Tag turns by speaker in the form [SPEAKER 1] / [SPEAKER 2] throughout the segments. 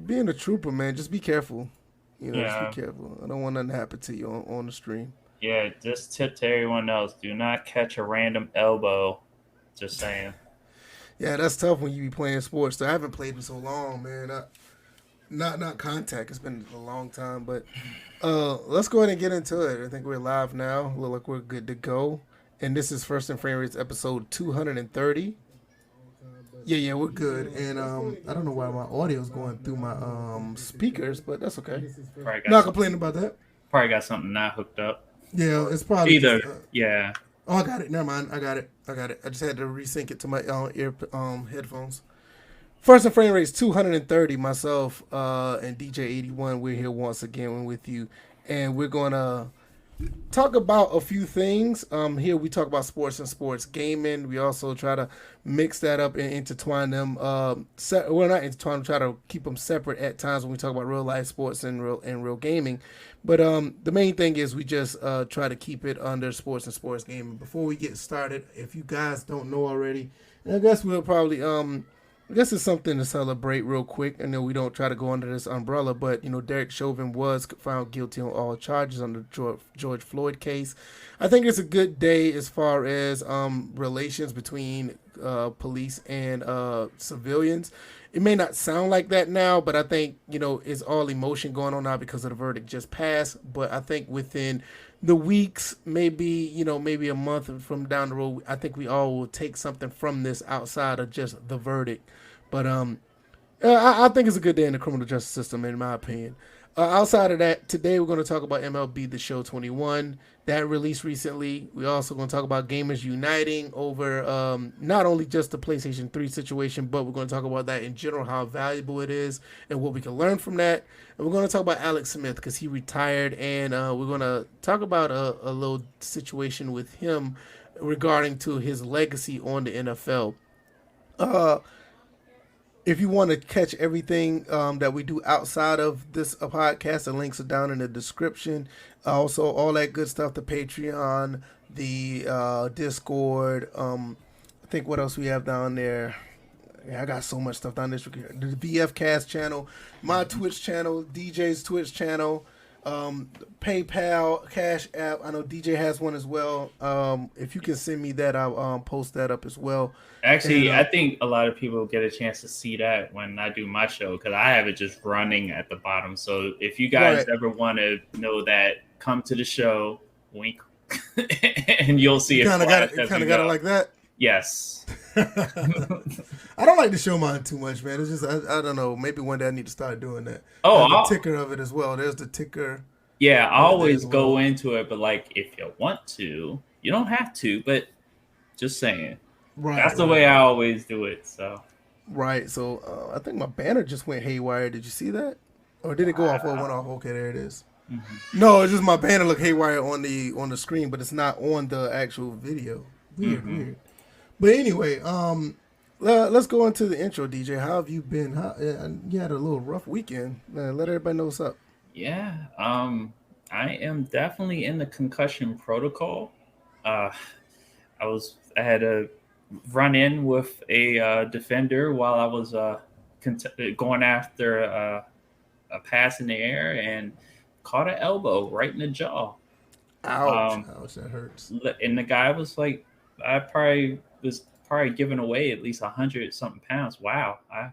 [SPEAKER 1] being a trooper, man. Just be careful. Just be
[SPEAKER 2] Yeah,
[SPEAKER 1] careful. I don't want nothing to happen to you on the stream.
[SPEAKER 2] yeah. Just tip to everyone else: do not catch a random elbow. Just saying.
[SPEAKER 1] Yeah, that's tough when you be playing sports. So I haven't played in so long, man. Not contact. It's been a long time, but let's go ahead and get into it. I think we're live now. Look like we're good to go. And this is First and Framerates episode 230. Yeah, we're good. And I don't know why my audio is going through my speakers, but that's okay.
[SPEAKER 2] Probably got
[SPEAKER 1] Not
[SPEAKER 2] something.
[SPEAKER 1] complaining about that.
[SPEAKER 2] Probably got something not hooked up.
[SPEAKER 1] Yeah, it's probably just.
[SPEAKER 2] Either. Yeah.
[SPEAKER 1] Oh, I got it. Never mind. I got it. I just had to resync it to my ear headphones. First and Frame Rates 230. Myself and DJ 81. We're here once again with you, and we're gonna talk about a few things. Here we talk about sports and sports gaming. We also try to mix that up and intertwine them. Well, not intertwine. Try to keep them separate at times when we talk about real life sports and real gaming. But the main thing is we just try to keep it under sports and sports gaming. Before we get started, if you guys don't know already, and I guess we'll probably I guess it's something to celebrate real quick. I know we don't try to go under this umbrella, but Derek Chauvin was found guilty on all charges under the George Floyd case. I think it's a good day as far as relations between police and civilians. It may not sound like that now, but I think it's all emotion going on now because of the verdict just passed. But I think within the weeks, maybe a month from down the road, I think we all will take something from this outside of just the verdict. But I think it's a good day in the criminal justice system, in my opinion. Outside of that, today we're going to talk about MLB The Show 21 that released recently. We're also going to talk about gamers uniting over not only just the PlayStation 3 situation, but we're going to talk about that in general, how valuable it is and what we can learn from that. And we're going to talk about Alex Smith because he retired, and we're going to talk about a little situation with him regarding to his legacy on the NFL. If you want to catch everything that we do outside of this podcast, the links are down in the description. Also, all that good stuff, the Patreon, the Discord. I think what else we have down there. Yeah, I got so much stuff down there. The VF Cast channel, my Twitch channel, DJ's Twitch channel, PayPal, Cash App. I know DJ has one as well. If you can send me that, I'll post that up as well.
[SPEAKER 2] Actually,
[SPEAKER 1] And,
[SPEAKER 2] I think a lot of people get a chance to see that when I do my show because I have it just running at the bottom. So if you guys
[SPEAKER 1] right.
[SPEAKER 2] ever want to know that, come to the show, wink, and you'll see it.
[SPEAKER 1] Kind of got it like that.
[SPEAKER 2] Yes.
[SPEAKER 1] I don't like to show mine too much, man. It's just I don't know. Maybe one day I need to start doing that.
[SPEAKER 2] Oh,
[SPEAKER 1] the ticker of it as well. There's the ticker.
[SPEAKER 2] Yeah, I always go into it, but like if you want to, you don't have to. But just saying, that's the way I always do it. So
[SPEAKER 1] right. So I think my banner just went haywire. Did you see that, or did it go off? Or it went off? Okay, there it is. Mm-hmm. No, it's just my banner looked haywire on the screen, but it's not on the actual video. Weird. But anyway, let's go into the intro, DJ. How have you been? You had a little rough weekend. Let everybody know what's up.
[SPEAKER 2] Yeah, I am definitely in the concussion protocol. I had a run in with a defender while I was going after a pass in the air and caught an elbow right in the jaw.
[SPEAKER 1] Ouch, that hurts.
[SPEAKER 2] And the guy was like, I was giving away at least 100 something pounds. Wow, I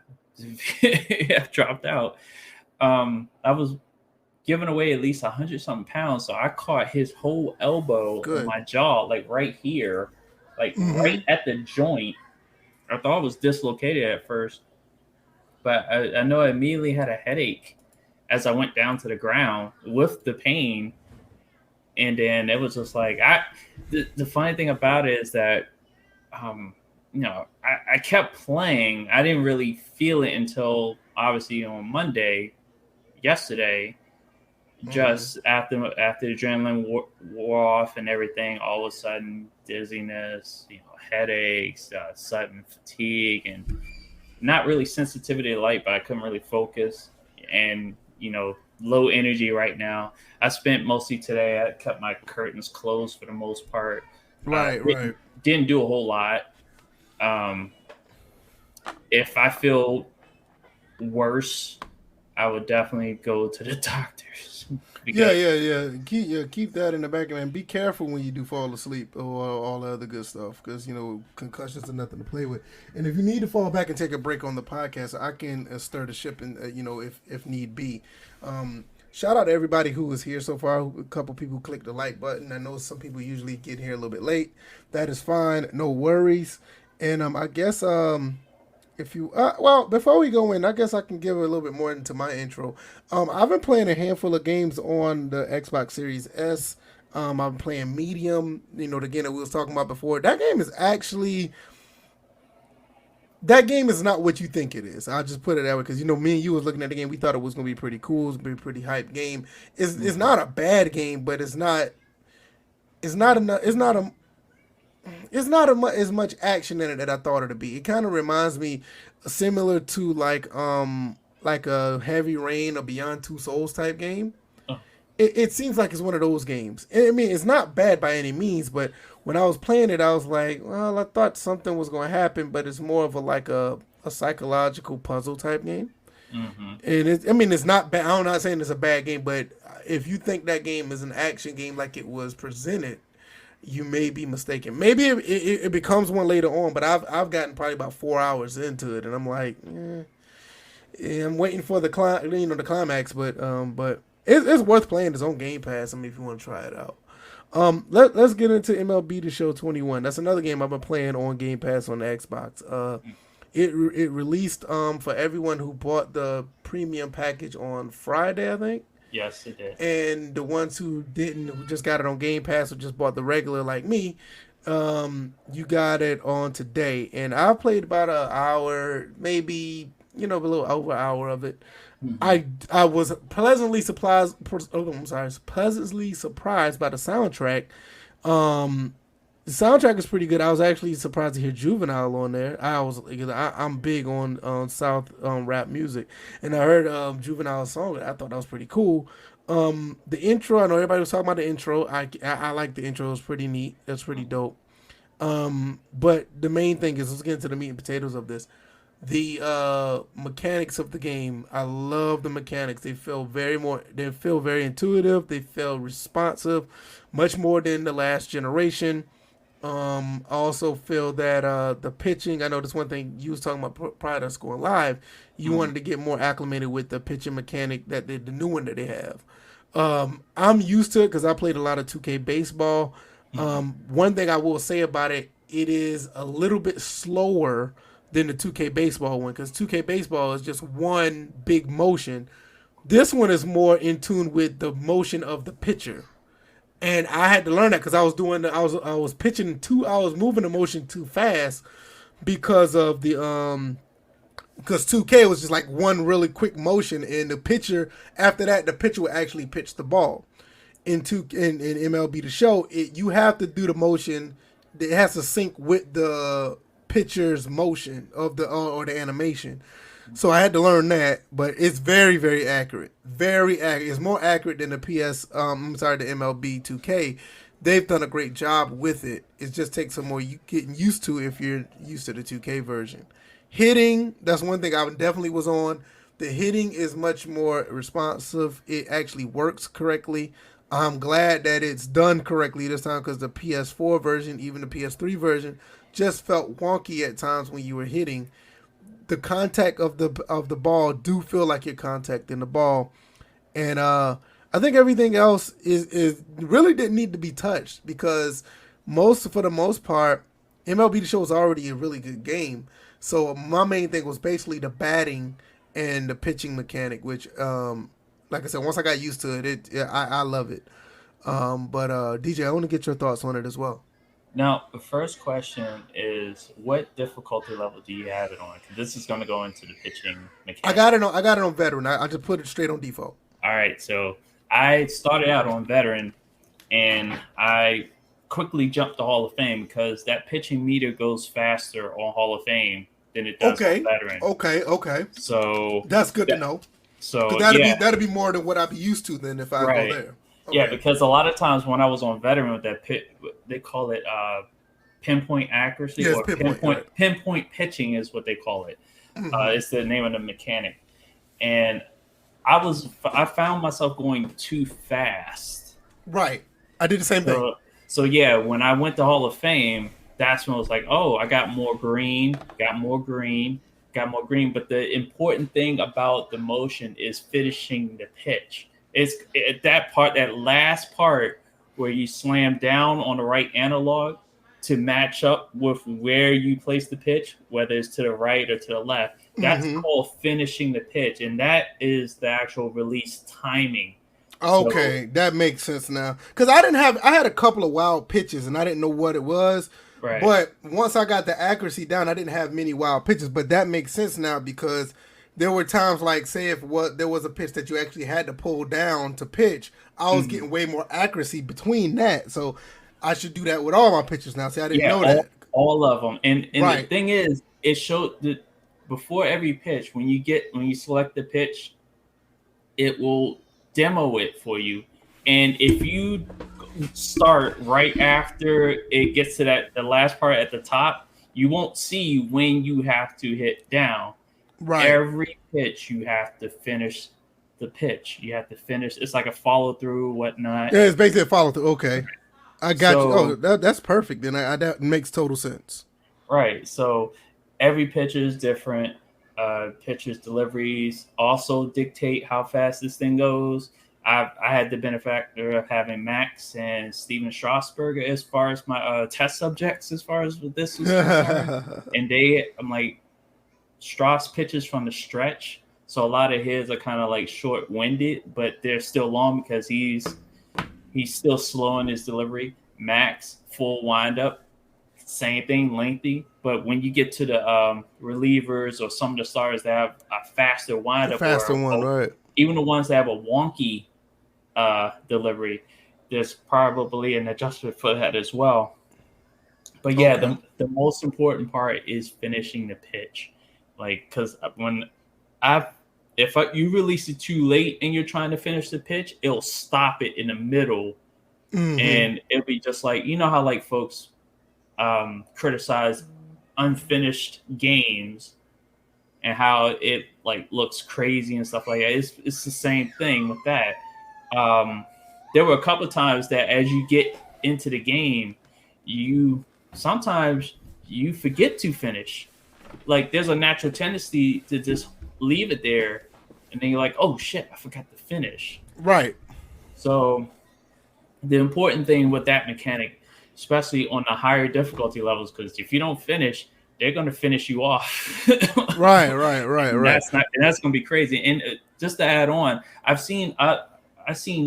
[SPEAKER 2] dropped out. I was giving away at least 100 something pounds, so I caught his whole elbow on my jaw, like right here, like right at the joint. I thought it was dislocated at first, but I know I immediately had a headache as I went down to the ground with the pain. And then it was just like, the funny thing about it is that, I kept playing. I didn't really feel it until obviously on Monday, yesterday, just after the adrenaline wore off and everything, all of a sudden dizziness, headaches, sudden fatigue, and not really sensitivity to light, but I couldn't really focus. And, low energy right now. I spent mostly today. I kept my curtains closed for the most part.
[SPEAKER 1] Right.
[SPEAKER 2] Didn't do a whole lot. If I feel worse I would definitely go to the doctors
[SPEAKER 1] Yeah,
[SPEAKER 2] because
[SPEAKER 1] yeah, yeah. Keep that in the back of mind. Be careful when you do fall asleep or all the other good stuff, because concussions are nothing to play with. And if you need to fall back and take a break on the podcast, I can stir the ship, and if need be. Shout out to everybody who was here so far. A couple people clicked the like button. I know some people usually get here a little bit late. That is fine. No worries. And I guess if you well, before we go in, I guess I can give a little bit more into my intro. I've been playing a handful of games on the Xbox Series S. I've been playing Medium, the game that we was talking about before. That game is not what you think it is. I'll just put it that way, because me and you was looking at the game. We thought it was gonna be pretty cool. It's gonna be a pretty hype game. It's not a bad game, but it's not as much action in it that I thought it'd be. It kind of reminds me similar to like a Heavy Rain or Beyond Two Souls type game.
[SPEAKER 2] oh,
[SPEAKER 1] It seems like it's one of those games. I mean, it's not bad by any means, but when I was playing it, I was like, well, I thought something was going to happen, but it's more of a psychological puzzle type game.
[SPEAKER 2] hmm
[SPEAKER 1] And it's not bad. I'm not saying it's a bad game, but if you think that game is an action game like it was presented, you may be mistaken. Maybe it becomes one later on, but I've gotten probably about 4 hours into it, and I'm like, yeah, I'm waiting for the climax, but it's worth playing. It's on Game Pass. I mean, if you want to try it out. Let's get into MLB The Show 21. That's another game I've been playing on Game Pass on the Xbox. It released for everyone who bought the premium package on Friday, I think.
[SPEAKER 2] yes, it did.
[SPEAKER 1] And the ones who didn't, who just got it on Game Pass or just bought the regular like me, you got it on today. And I played about an hour, maybe a little over an hour of it.
[SPEAKER 2] hmm
[SPEAKER 1] I was pleasantly surprised. Oh, I'm sorry, pleasantly surprised by the soundtrack. Um, the soundtrack is pretty good. I was actually surprised to hear Juvenile on there. I'm big on South rap music, and I heard Juvenile's song. I thought that was pretty cool. The intro, I know everybody was talking about the intro. I like the intro. It was pretty neat. It's pretty dope. But the main thing is, let's get into the meat and potatoes of this. The mechanics of the game. I love the mechanics. They feel very intuitive. They feel responsive, much more than the last generation. I also feel that the pitching. I know this one thing you was talking about prior to us going live. You
[SPEAKER 2] hmm
[SPEAKER 1] wanted to get more acclimated with the pitching mechanic that the new one that they have. I'm used to it because I played a lot of 2K baseball.
[SPEAKER 2] hmm
[SPEAKER 1] One thing I will say about it, it is a little bit slower than the 2K baseball one, because 2K baseball is just one big motion. This one is more in tune with the motion of the pitcher, and I had to learn that because I was pitching I was moving the motion too fast because of the because 2K was just like one really quick motion, and the pitcher after that the pitcher would actually pitch the ball. In MLB The Show, you have to do the motion. It has to sync with the pitcher's motion of the or the animation. So I had to learn that, but it's very, very accurate. Very accurate. It's more accurate than the the MLB 2K. They've done a great job with it. It just takes some more getting used to if you're used to the 2K version. Hitting, that's one thing I definitely was on. The hitting is much more responsive. It actually works correctly. I'm glad that it's done correctly this time, because the PS4 version, even the PS3 version, just felt wonky at times when you were hitting. The contact of the ball do feel like you're contacting the ball, and I think everything else is really didn't need to be touched, because for the most part, MLB The Show is already a really good game. So my main thing was basically the batting and the pitching mechanic, which like I said, once I got used to I love it. But DJ, I want to get your thoughts on it as well.
[SPEAKER 2] Now, the first question is, what difficulty level do you have it on? 'Cause this is going to go into the pitching mechanic.
[SPEAKER 1] I got it on veteran. I just put it straight on default.
[SPEAKER 2] All right, so I started out on veteran, and I quickly jumped to Hall of Fame because that pitching meter goes faster on Hall of Fame than it does on
[SPEAKER 1] Okay,
[SPEAKER 2] veteran.
[SPEAKER 1] okay.
[SPEAKER 2] So
[SPEAKER 1] That's good to
[SPEAKER 2] that,
[SPEAKER 1] know.
[SPEAKER 2] so
[SPEAKER 1] Cause
[SPEAKER 2] yeah,
[SPEAKER 1] that'd be more than what I'd be used to then if I go
[SPEAKER 2] right.
[SPEAKER 1] there.
[SPEAKER 2] Yeah,
[SPEAKER 1] Okay.
[SPEAKER 2] because a lot of times when I was on veteran with that they call it pinpoint accuracy,
[SPEAKER 1] Yes,
[SPEAKER 2] or
[SPEAKER 1] pinpoint. Right.
[SPEAKER 2] pinpoint pitching is what they call it.
[SPEAKER 1] Mm-hmm.
[SPEAKER 2] It's the name of the mechanic, and I found myself going too fast.
[SPEAKER 1] Right. I did the same thing.
[SPEAKER 2] So yeah, when I went to Hall of Fame, that's when I was like, oh, I got more green, got more green, got more green. But the important thing about the motion is finishing the pitch. It's that last part where you slam down on the right analog to match up with where you place the pitch, whether it's to the right or to the left. That's called finishing the pitch, and that is the actual release timing.
[SPEAKER 1] Okay, that makes sense now. Because I had a couple of wild pitches and I didn't know what it was.
[SPEAKER 2] Right.
[SPEAKER 1] But once I got the accuracy down, I didn't have many wild pitches. But that makes sense now because there were times like, say, if there was a pitch that you actually had to pull down to pitch, I was getting way more accuracy between that. So I should do that with all my pitches now. See, I didn't know that.
[SPEAKER 2] All of them. And the thing is, it showed that before every pitch, when you select the pitch, it will demo it for you. And if you start right after it gets to the last part at the top, you won't see when you have to hit down.
[SPEAKER 1] Right.
[SPEAKER 2] Every pitch you have to finish the pitch. You have to finish. It's like a follow through, whatnot.
[SPEAKER 1] Yeah, it's basically a follow through. Okay, I got you. Oh, that's perfect. Then that makes total sense.
[SPEAKER 2] Right. So every pitch is different. Pitchers' deliveries also dictate how fast this thing goes. I had the benefactor of having Max and Steven Strasburger as far as my test subjects as far as this is concerned. And I'm like, Strauss pitches from the stretch, so a lot of his are kind of like short-winded, but they're still long because he's still slow in his delivery. Max, full windup, same thing, lengthy. But when you get to the relievers or some of the stars that have a faster windup,
[SPEAKER 1] right?
[SPEAKER 2] Even the ones that have a wonky delivery, there's probably an adjustment for that as well. But yeah, the most important part is finishing the pitch. Like, because if you release it too late and you're trying to finish the pitch, it'll stop it in the middle, and it'll be just like, you know how like folks criticize unfinished games and how it like looks crazy and stuff like that. It's the same thing with that. There were a couple of times that as you get into the game, sometimes you forget to finish. Like there's a natural tendency to just leave it there, and then you're like, oh shit, I forgot to finish.
[SPEAKER 1] Right. So
[SPEAKER 2] the important thing with that mechanic, especially on the higher difficulty levels, because if you don't finish, they're going to finish you off.
[SPEAKER 1] Right.
[SPEAKER 2] That's going to be crazy. And just to add on, I've seen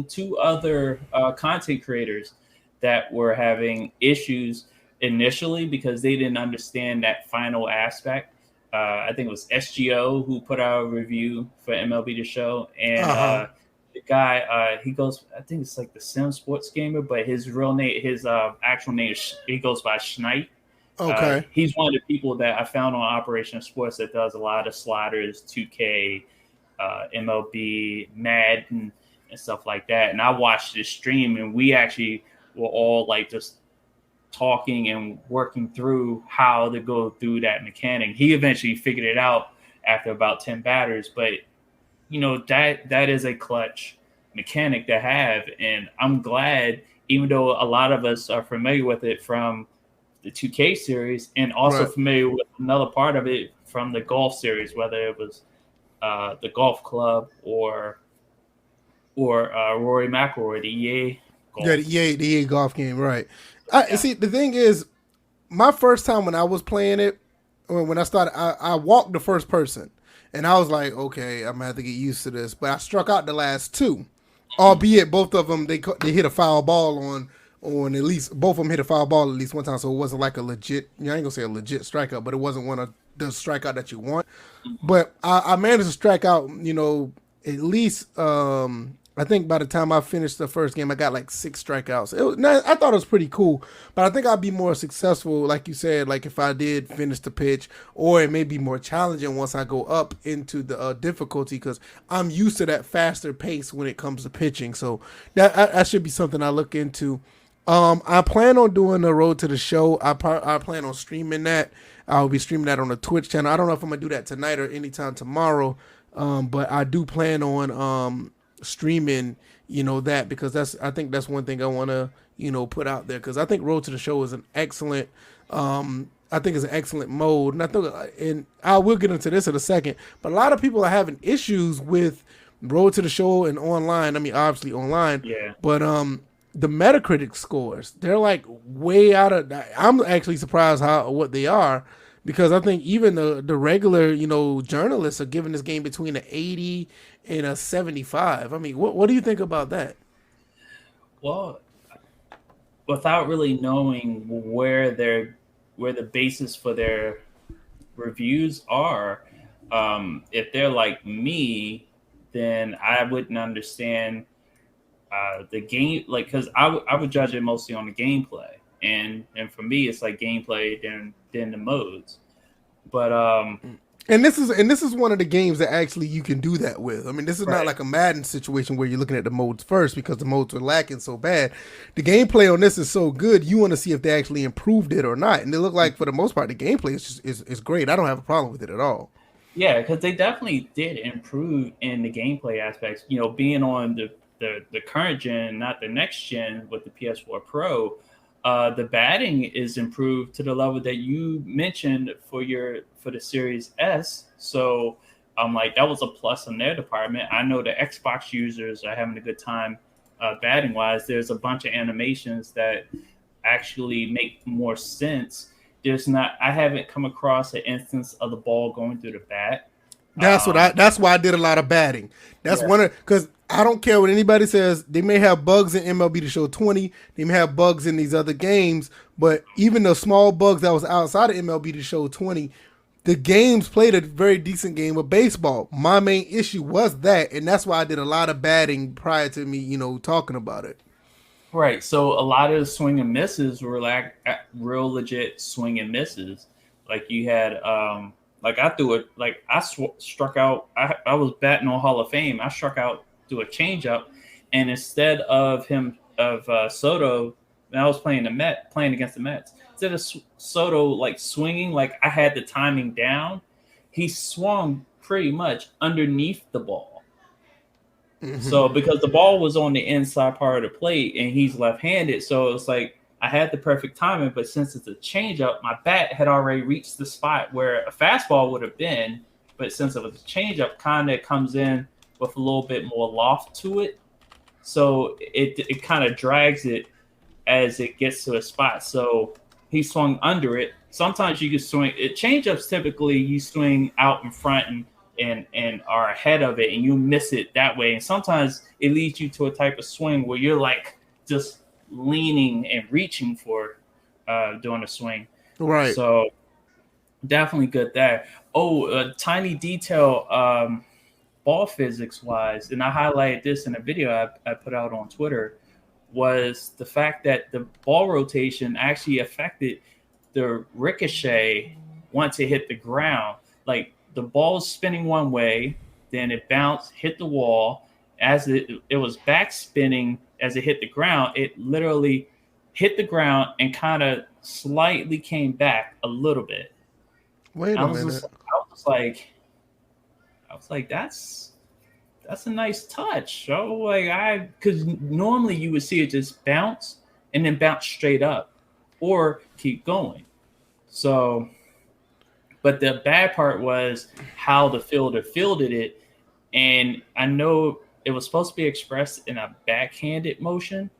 [SPEAKER 2] two other content creators that were having issues initially because they didn't understand that final aspect. I think it was SGO who put out a review for MLB The Show, and the guy, he goes, I think it's like the Sim Sports Gamer, but his real name, his actual name, he goes by Schneid.
[SPEAKER 1] Okay.
[SPEAKER 2] He's one of the people that I found on Operation Sports that does a lot of sliders, 2K, MLB, Madden, and stuff like that. And I watched this stream, and we actually were all like just talking and working through how to go through that mechanic. He eventually figured it out after about 10 batters, but you know, that is a clutch mechanic to have. And I'm glad, even though a lot of us are familiar with it from the 2K series and also familiar with another part of it from the golf series, whether it was the golf club or Rory McIlroy, the EA golf.
[SPEAKER 1] Yeah, the EA golf game, right. See, the thing is, my first time when I was playing it, when I started, I walked the first person. And I was like, okay, I'm going to have to get used to this. But I struck out the last two. Albeit both of them, they hit a foul ball on at least, both of them hit a foul ball at least one time. So it wasn't like a legit, I ain't going to say a legit strikeout, but it wasn't one of the strikeout that you want. But I managed to strike out, you know, at least, I think by the time I finished the first game, I got like 6 strikeouts. I thought it was pretty cool, but I think I'd be more successful, like you said, like if I did finish the pitch, or it may be more challenging once I go up into the difficulty, because I'm used to that faster pace when it comes to pitching. So that should be something I look into. I plan on doing the Road to the Show. I plan on streaming that. I'll be streaming that on the Twitch channel. I don't know if I'm going to do that tonight or anytime tomorrow. But I do plan on streaming, that, because I think that's one thing I want to, put out there, because I think Road to the Show is an excellent, I think it's an excellent mode, and I will get into this in a second. But a lot of people are having issues with Road to the Show and online. I mean, obviously online,
[SPEAKER 2] Yeah.
[SPEAKER 1] but the Metacritic scores, they're like way out of. I'm actually surprised what they are, because I think even the regular journalists are giving this game between an 80 and a 75. I mean, what do you think about that?
[SPEAKER 2] Well, without really knowing where the basis for their reviews are, if they're like me, then I wouldn't understand the game, like, because I would judge it mostly on the gameplay, and for me it's like gameplay then the modes. But
[SPEAKER 1] And this is one of the games that actually you can do that with. I mean, this is not
[SPEAKER 2] right.
[SPEAKER 1] like a Madden situation where you're looking at the modes first, because the modes are lacking so bad. The gameplay on this is so good, you want to see if they actually improved it or not. And they look like, for the most part, the gameplay is great. I don't have a problem with it at all.
[SPEAKER 2] Yeah, because they definitely did improve in the gameplay aspects. Being on the current gen, not the next gen with the PS4 Pro, the batting is improved to the level that you mentioned for the Series S. So like that was a plus in their department. I know the Xbox users are having a good time batting wise. There's a bunch of animations that actually make more sense. I haven't come across an instance of the ball going through the bat.
[SPEAKER 1] That's why I did a lot of batting. That's
[SPEAKER 2] Yeah.
[SPEAKER 1] because I don't care what anybody says. They may have bugs in MLB The Show 20. They may have bugs in these other games, but even the small bugs that was outside of MLB The Show 20, the games played a very decent game of baseball. My main issue was that, and that's why I did a lot of batting prior to me, talking about it.
[SPEAKER 2] Right. So a lot of the swing and misses were like real legit swing and misses. Like you had, like I threw it, like struck out. I was batting on Hall of Fame. I struck out through a changeup, and instead of Soto, and I was playing against the Mets. Instead of Soto like swinging, like I had the timing down, he swung pretty much underneath the ball. So because the ball was on the inside part of the plate and he's left-handed, so it's like I had the perfect timing, but since it's a changeup, my bat had already reached the spot where a fastball would have been, but since it was a changeup, kind of comes in with a little bit more loft to it, so it kind of drags it as it gets to a spot. So he swung under it. Sometimes you can swing it. Changeups typically you swing out in front and are ahead of it, and you miss it that way. And sometimes it leads you to a type of swing where you're like just leaning and reaching for doing a swing.
[SPEAKER 1] Right.
[SPEAKER 2] So definitely good there. Oh, a tiny detail, ball physics wise, and I highlighted this in a video I put out on Twitter, was the fact that the ball rotation actually affected the ricochet once it hit the ground. Like the ball's spinning one way, then it bounced, hit the wall. As it was back spinning as it hit the ground, it literally hit the ground and kind of slightly came back a little bit.
[SPEAKER 1] Wait a minute.
[SPEAKER 2] I was like, that's a nice touch. So like because normally you would see it just bounce and then bounce straight up or keep going. So, but the bad part was how the fielder fielded it. And I know it was supposed to be expressed in a backhanded motion,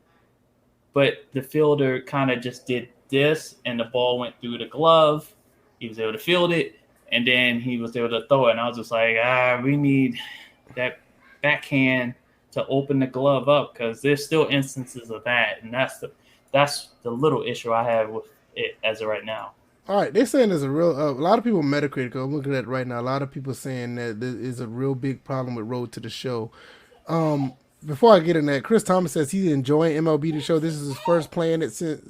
[SPEAKER 2] but the fielder kind of just did this and the ball went through the glove. He was able to field it and then he was able to throw it. And I was just like, we need that backhand to open the glove up, because there's still instances of that. And that's the little issue I have with it as of right now.
[SPEAKER 1] All right, they're saying there's a lot of people Metacritic. I'm looking at it right now. A lot of people saying that there is a real big problem with Road to the Show. Before I get in that, Chris Thomas says he's enjoying MLB The Show. This is his first playing it since,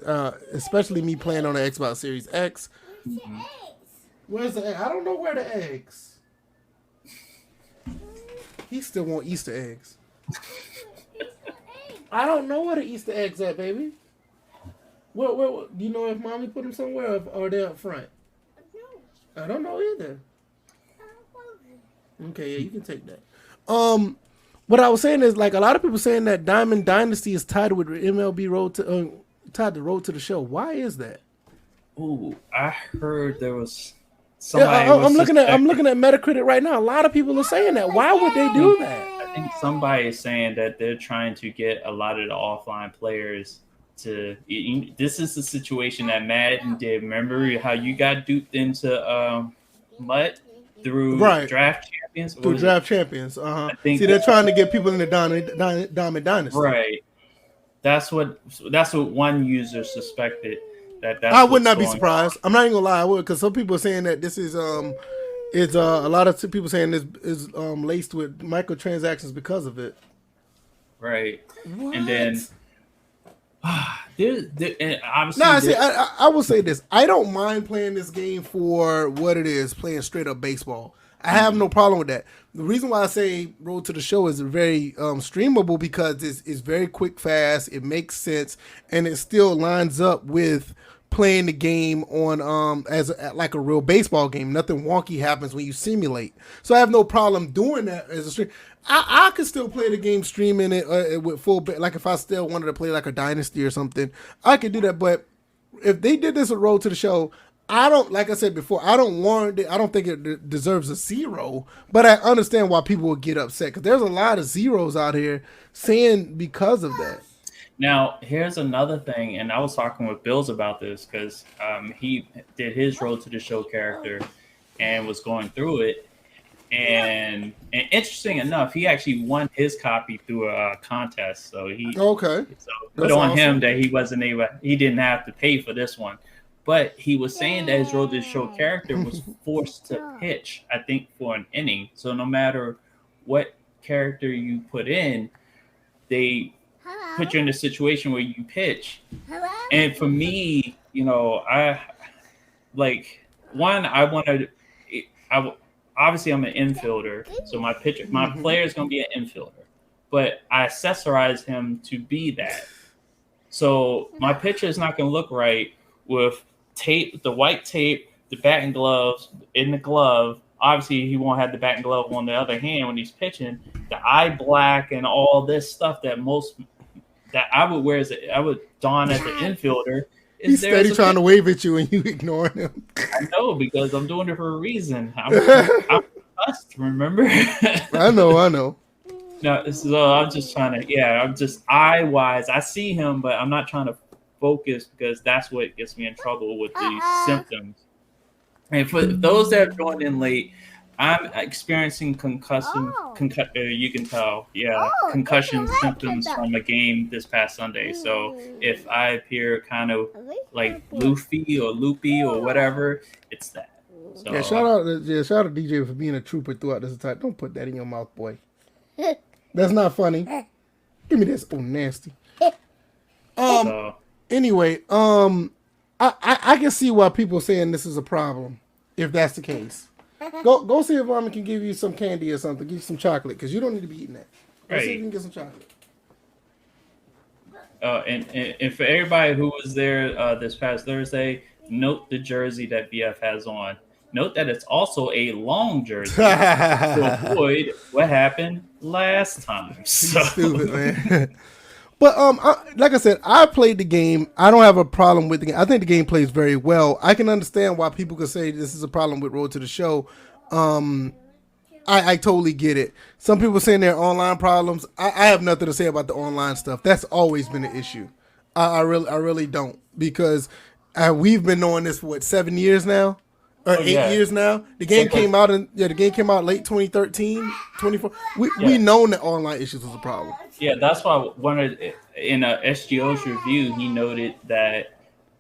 [SPEAKER 1] especially me playing on the Xbox Series X.
[SPEAKER 2] Mm-hmm.
[SPEAKER 1] Where's the egg? I don't know where the eggs. He still want Easter eggs. I don't know where the Easter eggs at, baby. What, do you know if mommy put them somewhere or they're up front? I don't know either. Okay, yeah, you can take that. What I was saying is like a lot of people saying that Diamond Dynasty is tied with MLB Road to tied the Road to the Show. Why is that?
[SPEAKER 2] Ooh, I heard there was
[SPEAKER 1] Yeah,
[SPEAKER 2] somebody was
[SPEAKER 1] I'm
[SPEAKER 2] suspecting.
[SPEAKER 1] looking at Metacritic right now. A lot of people are saying that. Why would they do that?
[SPEAKER 2] I think somebody is saying that they're trying to get a lot of the offline players to. This is the situation that Madden did. Remember how you got duped into Mutt through
[SPEAKER 1] Right.
[SPEAKER 2] Draft Champions? What
[SPEAKER 1] Through
[SPEAKER 2] was it?
[SPEAKER 1] Draft Champions.
[SPEAKER 2] I
[SPEAKER 1] See,
[SPEAKER 2] think
[SPEAKER 1] they're trying to get people in the Diamond Dynasty.
[SPEAKER 2] right. That's what one user suspected that
[SPEAKER 1] I
[SPEAKER 2] that's
[SPEAKER 1] would
[SPEAKER 2] what's
[SPEAKER 1] not be
[SPEAKER 2] going on.
[SPEAKER 1] surprised. I'm not even gonna lie, I would, because some people are saying that this is it's a lot of people saying this is laced with microtransactions because of it.
[SPEAKER 2] Right. And then
[SPEAKER 1] What?
[SPEAKER 2] and obviously
[SPEAKER 1] Nah, see, I will say this. I don't mind playing this game for what it is, playing straight up baseball. I have no problem with that. The reason why I say Road to the Show is very streamable because it's very quick, fast. It makes sense, and it still lines up with playing the game on like a real baseball game. Nothing wonky happens when you simulate. So I have no problem doing that as a stream. I could still play the game streaming it with full. Like if I still wanted to play like a Dynasty or something, I could do that. But if they did this with Road to the Show, I don't, like I said before, I don't warrant it. I don't think it deserves a 0, but I understand why people would get upset because there's a lot of zeros out here saying because of that.
[SPEAKER 2] now here's another thing, and I was talking with Bills about this because he did his Road to the Show character and was going through it, and interesting enough, he actually won his copy through a contest.
[SPEAKER 1] Okay,
[SPEAKER 2] So good
[SPEAKER 1] that's
[SPEAKER 2] on
[SPEAKER 1] awesome.
[SPEAKER 2] him that he didn't have to pay for this one. But he was saying that his Road to the Show character was forced to pitch, I think, for an inning. So no matter what character you put in, they put you in a situation where you pitch. And for me, I like one. I want to. I obviously I'm an infielder, so my player is going to be an infielder, but I accessorize him to be that. So my pitcher is not going to look right with tape, the white tape, the batting gloves in the glove. Obviously, he won't have the batting glove on the other hand when he's pitching. The eye black and all this stuff that I would wear I would don as an infielder is
[SPEAKER 1] He's
[SPEAKER 2] there as
[SPEAKER 1] steady
[SPEAKER 2] a
[SPEAKER 1] trying
[SPEAKER 2] pitcher.
[SPEAKER 1] to wave at you and you ignoring him.
[SPEAKER 2] I know because I'm doing it for a reason. I'm cussed, remember?
[SPEAKER 1] I know.
[SPEAKER 2] No, so I'm just trying to, yeah, I'm just eye wise. I see him, but I'm not trying to focus because that's what gets me in trouble with these symptoms. And for those that have joined in late, I'm experiencing you can tell, yeah, concussion symptoms from a game this past Sunday. So if I appear kind of like loopy or loopy or whatever, it's that.
[SPEAKER 1] Yeah,
[SPEAKER 2] So
[SPEAKER 1] shout out to DJ for being a trooper throughout this entire. Don't put that in your mouth, boy. That's not funny. Give me this. Oh, nasty.
[SPEAKER 2] so
[SPEAKER 1] Anyway, I can see why people are saying this is a problem. If that's the case, go see if mama can give you some candy or something. Give you some chocolate because you don't need to be eating that. Go see if you
[SPEAKER 2] right.
[SPEAKER 1] can get some chocolate.
[SPEAKER 2] And for everybody who was there this past Thursday, note the jersey that BF has on. Note that it's also a long jersey to avoid what happened last time. So
[SPEAKER 1] He's stupid, man. But like I said, I played the game. I don't have a problem with the game. I think the game plays very well. I can understand why people could say this is a problem with Road to the Show. I totally get it. Some people saying there are online problems. I have nothing to say about the online stuff. That's always been an issue. I really don't because we've been knowing this for what 7 years now. Or
[SPEAKER 2] oh
[SPEAKER 1] 8 years now. The game came out the game came out late 2013, 24. We
[SPEAKER 2] yeah,
[SPEAKER 1] known that online issues was a problem.
[SPEAKER 2] yeah, that's why in a SGO's review he noted that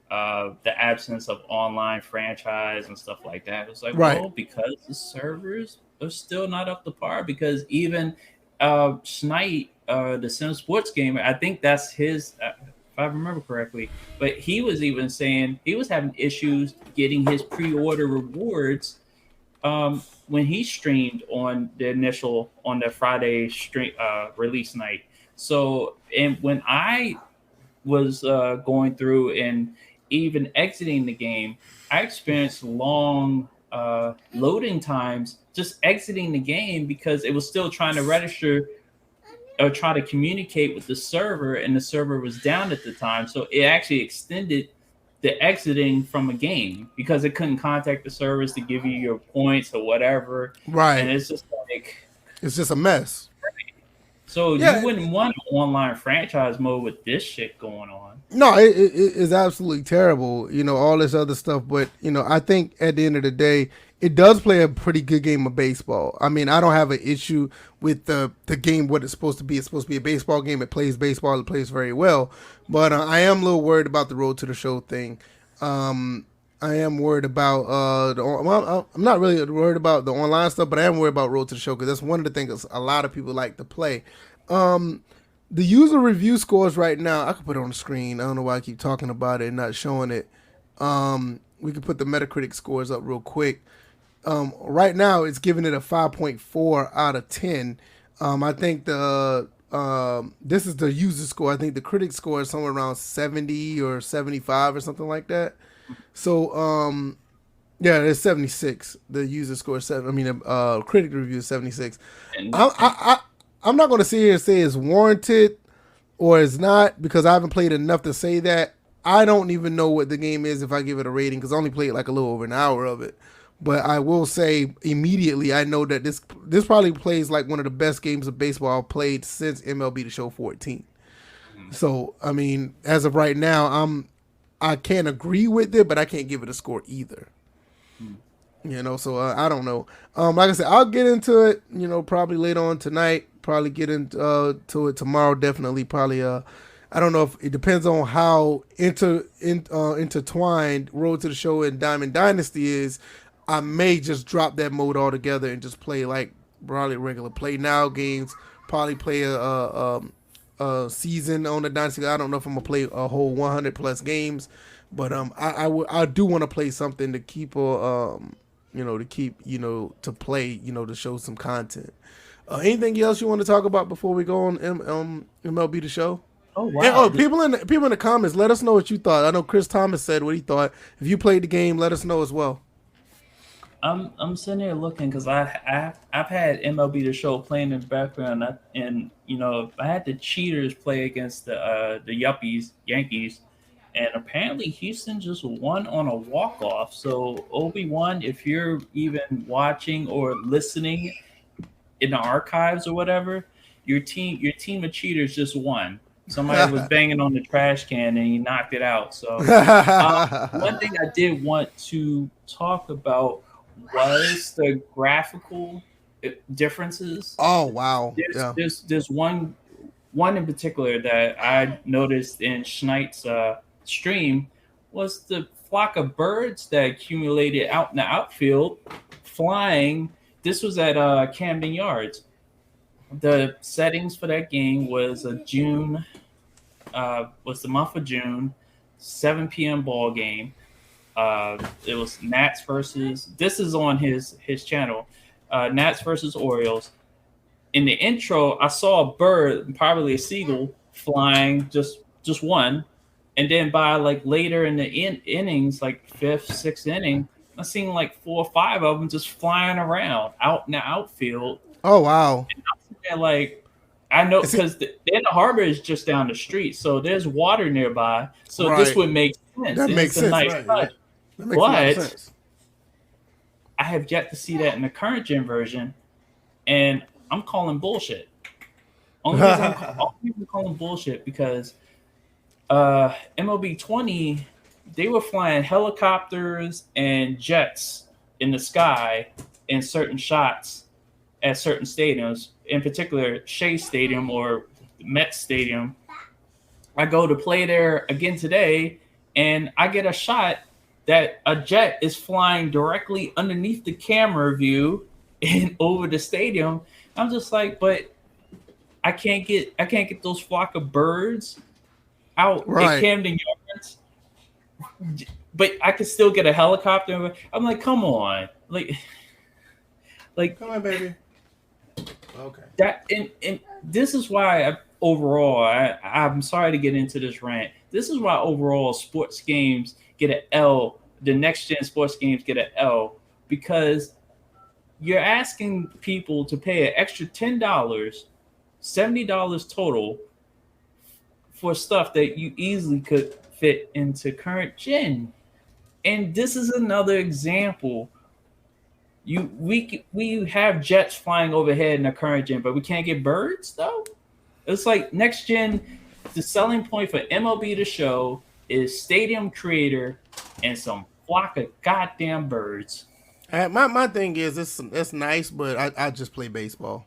[SPEAKER 2] the absence of online franchise and stuff like that. It's like,
[SPEAKER 1] Right.
[SPEAKER 2] well, because the servers are still not up to par. Because even Schneid, the Sim Sports gamer, I think that's his, if I remember correctly. But he was even saying he was having issues getting his pre-order rewards when he streamed on the Friday stream release night. So, and when I was going through and even exiting the game, I experienced long loading times just exiting the game because it was still trying to register or try to communicate with the server, and the server was down at the time. So it actually extended the exiting from a game because it couldn't contact the servers to give you your points or whatever. And
[SPEAKER 1] Right.
[SPEAKER 2] it's just like,
[SPEAKER 1] It's just a mess.
[SPEAKER 2] so you
[SPEAKER 1] Yeah.
[SPEAKER 2] wouldn't want an online franchise mode with this shit going on.
[SPEAKER 1] No, it is absolutely terrible. All this other stuff, but I think at the end of the day, it does play a pretty good game of baseball. I mean, I don't have an issue with the game what it's supposed to be. It's supposed to be a baseball game. It plays baseball. It plays very well, but I am a little worried about the road to the show thing. I am worried about I'm not really worried about the online stuff, but I am worried about road to the show because that's one of the things a lot of people like to play. The user review scores right now, I could put it on the screen. I don't know why I keep talking about it and not showing it. We can put the Metacritic scores up real quick. Right now, it's giving it a 5.4 out of 10. I think this is the user score. I think the critic score is somewhere around 70 or 75 or something like that. So, yeah, it's 76. The user score is 7. I mean, critic review is 76.
[SPEAKER 2] And
[SPEAKER 1] I'm not going to sit here and say it's warranted or it's not because I haven't played enough to say that. I don't even know what the game is if I give it a rating because I only played like a little over an hour of it. But I will say immediately I know that this probably plays like one of the best games of baseball I've played since MLB The Show 14. So, I mean, as of right now, I can't agree with it, but I can't give it a score either. So I don't know. Like I said, I'll get into it, probably later on tonight. Probably get into to it tomorrow. Definitely, probably. I don't know if it depends on how intertwined Road to the Show and Diamond Dynasty is. I may just drop that mode altogether and just play like probably regular play now games. Probably play a season on the Dynasty. I don't know if I'm gonna play a whole 100 plus games, but I do want to play something to keep to play, to show some content. Anything else you want to talk about before we go on MLB The Show?
[SPEAKER 2] oh
[SPEAKER 1] And,
[SPEAKER 2] wow,
[SPEAKER 1] people in the comments, let us know what you thought. I know Chris Thomas said what he thought. If you played the game, let us know as well.
[SPEAKER 2] I'm sitting here looking because I've had MLB The Show playing in the background, and I had the cheaters play against the Yuppies Yankees, and apparently Houston just won on a walk off. So Obi-Wan, if you're even watching or listening in the archives or whatever, your team of cheaters just won. Somebody was banging on the trash can and he knocked it out. So one thing I did want to talk about was the graphical differences.
[SPEAKER 1] Oh wow!
[SPEAKER 2] There's one in particular that I noticed in Schneid's stream was the flock of birds that accumulated out in the outfield, flying. This was at Camden Yards. The settings for that game was was the month of June, 7 p.m. ball game. It was Nats versus. This is on his channel. Nats versus Orioles. In the intro, I saw a bird, probably a seagull, flying just one, and then by like later in the innings, like fifth, sixth inning, I seen like 4 or 5 of them just flying around out in the outfield.
[SPEAKER 1] Oh wow!
[SPEAKER 2] And like I know because the harbor is just down the street, so there's water nearby. So this would make sense.
[SPEAKER 1] That makes sense.
[SPEAKER 2] Nice
[SPEAKER 1] Right. That makes a lot of sense.
[SPEAKER 2] I have yet to see that in the current gen version, and I'm calling bullshit. Only reason I'm calling bullshit because MLB 20, they were flying helicopters and jets in the sky in certain shots at certain stadiums, in particular Shea Stadium or Met Stadium. I go to play there again today, and I get a shot that a jet is flying directly underneath the camera view and over the stadium. I'm just like, but I can't get those flock of birds out at Camden Yards. But I could still get a helicopter. I'm like, come on, like
[SPEAKER 1] come on, baby. Okay.
[SPEAKER 2] That and this is why I'm sorry to get into this rant. This is why overall sports games get an L. The next gen sports games get an L because you're asking people to pay an extra $10, $70 total for stuff that you easily could fit into current gen. And this is another example. We have jets flying overhead in the current gen, but we can't get birds though. It's like next gen. The selling point for MLB The Show is stadium creator and some flock of goddamn birds.
[SPEAKER 1] My thing is it's nice, but I just play baseball.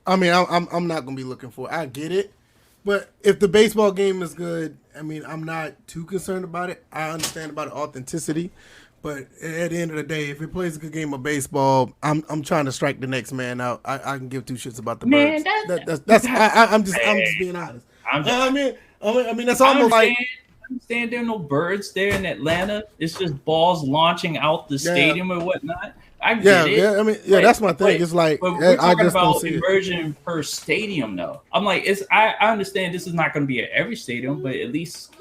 [SPEAKER 1] I mean, I'm not gonna be looking for. I get it, but if the baseball game is good, I mean, I'm not too concerned about it. I understand about authenticity, but at the end of the day, if it plays a good game of baseball, I'm trying to strike the next man out. I can give two shits about the
[SPEAKER 2] Man,
[SPEAKER 1] birds. I'm just being honest. I mean that's almost like.
[SPEAKER 2] I understand there are no birds there in Atlanta. It's just balls launching out the stadium or whatnot. I get it.
[SPEAKER 1] Yeah, I mean, that's my thing. It's like
[SPEAKER 2] we're talking
[SPEAKER 1] I just
[SPEAKER 2] about
[SPEAKER 1] don't see
[SPEAKER 2] immersion per stadium, though. I'm like, I understand this is not going to be at every stadium, but at least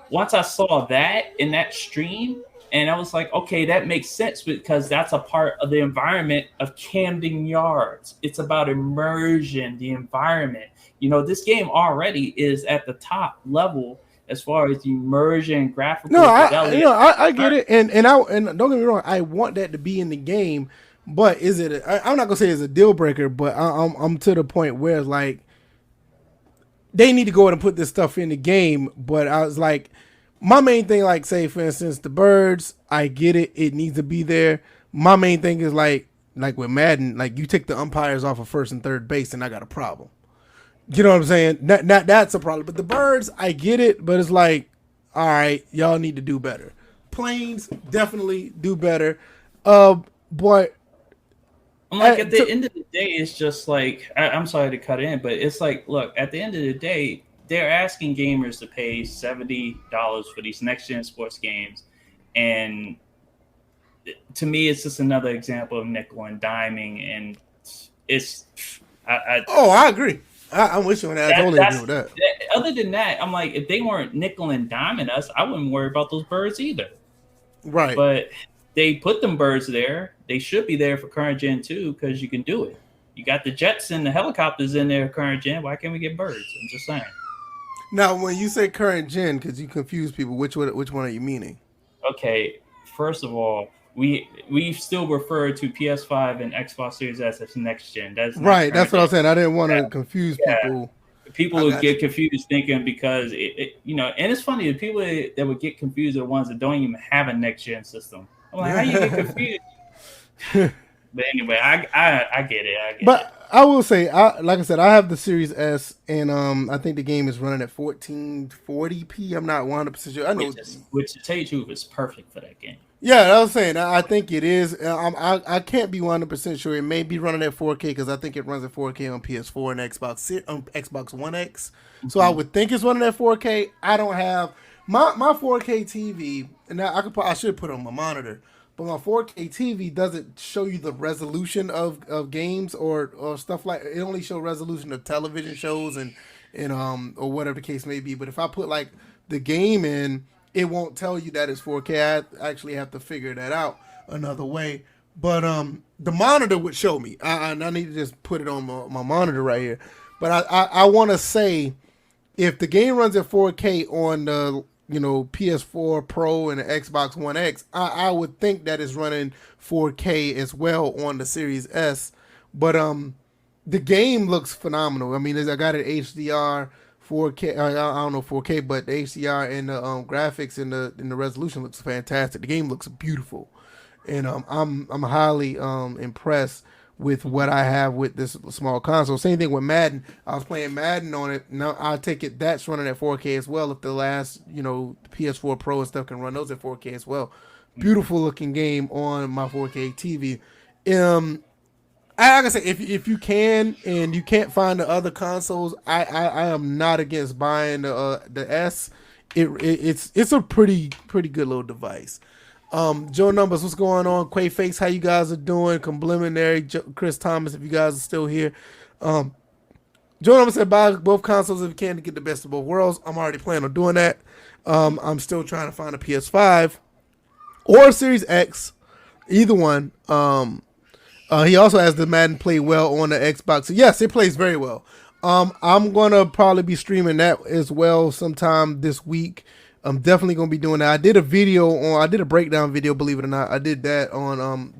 [SPEAKER 2] once I saw that in that stream, and I was like, okay, that makes sense because that's a part of the environment of Camden Yards. It's about immersion, the environment. You know, this game already is at the top level as far as the immersion graphical.
[SPEAKER 1] No, I get it, and don't get me wrong, I want that to be in the game, but is it? I'm not gonna say it's a deal breaker, but I'm to the point where it's like they need to go ahead and put this stuff in the game. But I was like, my main thing, like say for instance, the birds, I get it, it needs to be there. My main thing is like with Madden, like you take the umpires off of first and third base, and I got a problem. You know what I'm saying? That's a problem. But the birds, I get it, but it's like, all right, y'all need to do better. Planes definitely do better. But
[SPEAKER 2] I'm like, at the end of the day, it's just like, I'm sorry to cut in, but it's like, look, at the end of the day, they're asking gamers to pay $70 for these next gen sports games, and to me, it's just another example of nickel and diming, and it's.
[SPEAKER 1] I agree. I'm with you on that. I totally agree with that.
[SPEAKER 2] Other than that, I'm like, if they weren't nickel and diming us, I wouldn't worry about those birds either.
[SPEAKER 1] Right.
[SPEAKER 2] But they put them birds there. They should be there for current gen too, because you can do it. You got the jets and the helicopters in there current gen. Why can't we get birds? I'm just saying.
[SPEAKER 1] Now, when you say current gen, because you confuse people, which one are you meaning?
[SPEAKER 2] Okay, first of all, we still refer to PS5 and Xbox Series S as next gen. That's
[SPEAKER 1] right. That's what I'm saying. I didn't want to confuse people.
[SPEAKER 2] People would get confused thinking because and it's funny, the people that would get confused are the ones that don't even have a next gen system. I'm like, how you get confused? But anyway, I get it.
[SPEAKER 1] But I will say, like I said, I have the Series S, and I think the game is running at 1440p. I'm not 100% sure. I know,
[SPEAKER 2] which to tell you the truth is perfect for that game.
[SPEAKER 1] Yeah, I was saying, I think it is. I can't be 100% sure. It may be running at 4K because I think it runs at 4K on PS4 and Xbox One X. Mm-hmm. So I would think it's running at 4K. I don't have my 4K TV, and I should put it on my monitor. But my 4K TV doesn't show you the resolution of games or stuff like it. Only shows resolution of television shows and or whatever the case may be. But if I put like the game in, it won't tell you that it's 4K. I actually have to figure that out another way. But the monitor would show me. I need to just put it on my monitor right here. But I want to say if the game runs at 4K on the PS4 Pro and the Xbox One X, I would think that it's running 4K as well on the Series S. But the game looks phenomenal. I mean, I got it HDR, 4K. I don't know 4K, but the HDR and the graphics and the resolution looks fantastic. The game looks beautiful, and I'm highly impressed with what I have with this small console. Same thing with Madden. I was playing Madden on it. Now I take it that's running at 4K as well. If the last, PS4 Pro and stuff can run those at 4K as well. Beautiful looking game on my 4K TV. Like I said, if you can and you can't find the other consoles, I am not against buying the S. It's a pretty good little device. Joe Numbers, what's going on? Quaface, how you guys are doing? Complimentary, Chris Thomas, if you guys are still here. Joe Numbers said buy both consoles if you can to get the best of both worlds. I'm already planning on doing that. I'm still trying to find a PS5 or a Series X. Either one. He also has the Madden play well on the Xbox. So yes, it plays very well. I'm gonna probably be streaming that as well sometime this week. I'm definitely gonna be doing that. I did a breakdown video, believe it or not. I did that on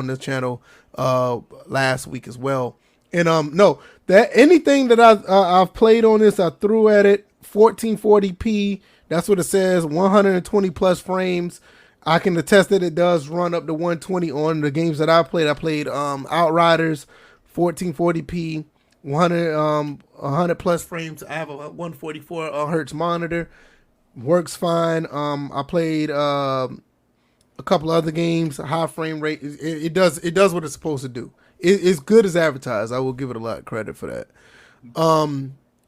[SPEAKER 1] the channel last week as well. And no, that anything that I've played on this, I threw at it 1440p. That's what it says, 120 plus frames. I can attest that it does run up to 120 on the games that I played. I played Outriders, 1440p, 100 plus frames. I have a 144 hertz monitor. Works fine. I played a couple other games, high frame rate. It does what it's supposed to do. It's good as advertised. I will give it a lot of credit for that.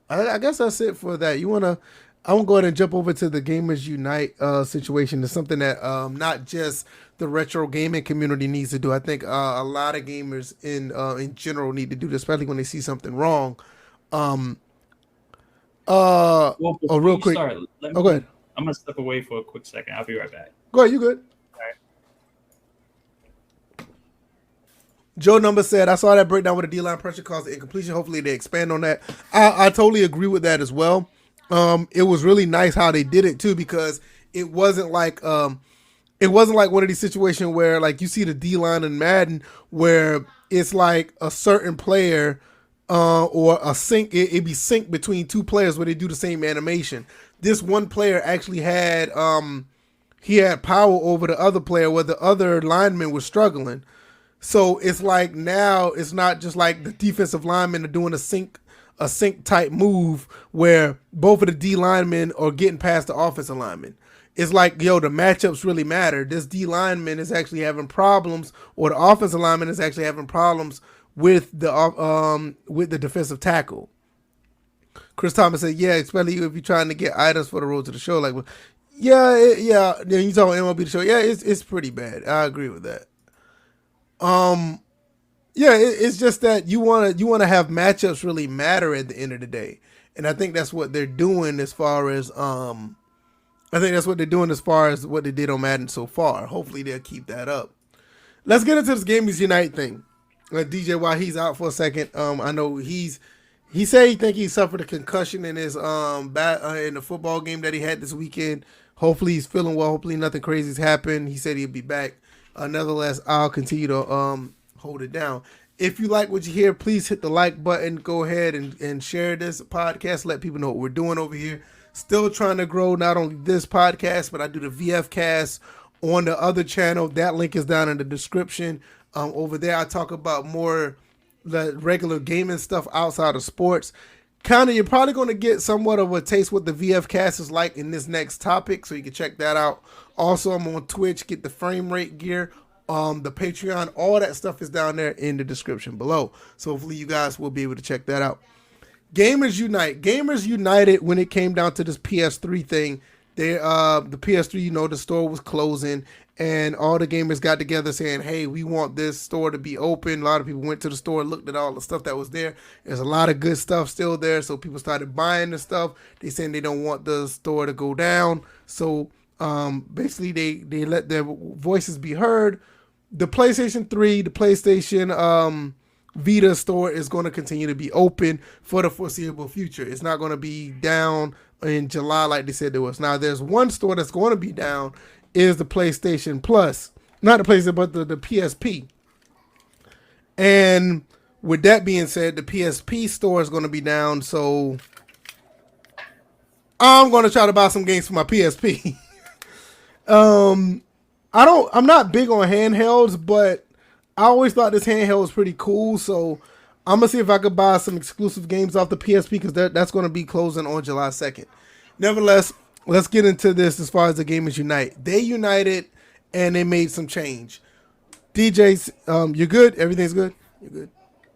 [SPEAKER 1] I guess that's it for that. I want to go ahead and jump over to the Gamers Unite situation. It's something that not just the retro gaming community needs to do. I think a lot of gamers in general need to do this, especially when they see something wrong.
[SPEAKER 2] Well, before
[SPEAKER 1] Real
[SPEAKER 2] you
[SPEAKER 1] quick.
[SPEAKER 2] start,
[SPEAKER 1] Go ahead.
[SPEAKER 2] I'm gonna step away for a quick second. I'll be right back.
[SPEAKER 1] Go ahead. You good?
[SPEAKER 2] All right.
[SPEAKER 1] Joe Number said, I saw that breakdown with the D-line pressure caused the incompletion. Hopefully they expand on that. I totally agree with that as well. It was really nice how they did it too, because it wasn't like one of these situations where like you see the D-line in Madden where it's like a certain player or a sync, it'd be sync between two players where they do the same animation. This one player actually had he had power over the other player where the other lineman was struggling. So it's like now it's not just like the defensive linemen are doing a sync type move where both of the D linemen are getting past the offensive lineman. It's like, the matchups really matter. This D lineman is actually having problems, or the offensive lineman is actually having problems with the defensive tackle. Chris Thomas said, yeah, especially if you're trying to get items for the road to the show. Like, yeah. You talking MLB the show? Yeah, it's pretty bad. I agree with that. Yeah, it's just that you want to have matchups really matter at the end of the day, and I think that's what they're doing as far as what they did on Madden so far. Hopefully they'll keep that up. Let's get into this Gamers Unite thing. DJ, while he's out for a second, I know he said he think he suffered a concussion in his in the football game that he had this weekend. Hopefully he's feeling well. Hopefully nothing crazy's happened. He said he'll be back. Nevertheless, I'll continue to hold it down. If you like what you hear, please hit the like button. Go ahead and share this podcast. Let people know what we're doing over here. Still trying to grow not only this podcast, but I do the VF cast on the other channel. That link is down in the description. Over there, I talk about more the regular gaming stuff outside of sports. You're probably going to get somewhat of a taste what the VF cast is like in this next topic, so you can check that out. Also, I'm on Twitch. Get the frame rate gear. The Patreon, all that stuff is down there in the description below. So hopefully you guys will be able to check that out. Gamers Unite. Gamers united when it came down to this PS3 thing. The PS3, the store was closing, and all the gamers got together saying, hey, we want this store to be open. A lot of people went to the store, looked at all the stuff that was there. There's a lot of good stuff still there, so people started buying the stuff. They saying they don't want the store to go down. So basically they let their voices be heard. The PlayStation 3, the PlayStation Vita store is going to continue to be open for the foreseeable future. It's not going to be down in July like they said there was. Now, there's one store that's going to be down is the PlayStation Plus. Not the PlayStation, but the PSP. And with that being said, the PSP store is going to be down, so I'm going to try to buy some games for my PSP. I'm not big on handhelds, but I always thought this handheld was pretty cool, so I'm going to see if I could buy some exclusive games off the PSP, because that's going to be closing on July 2nd. Nevertheless, let's get into this as far as the Gamers Unite. They united, and they made some change. DJs, you're good? Everything's good? You're good?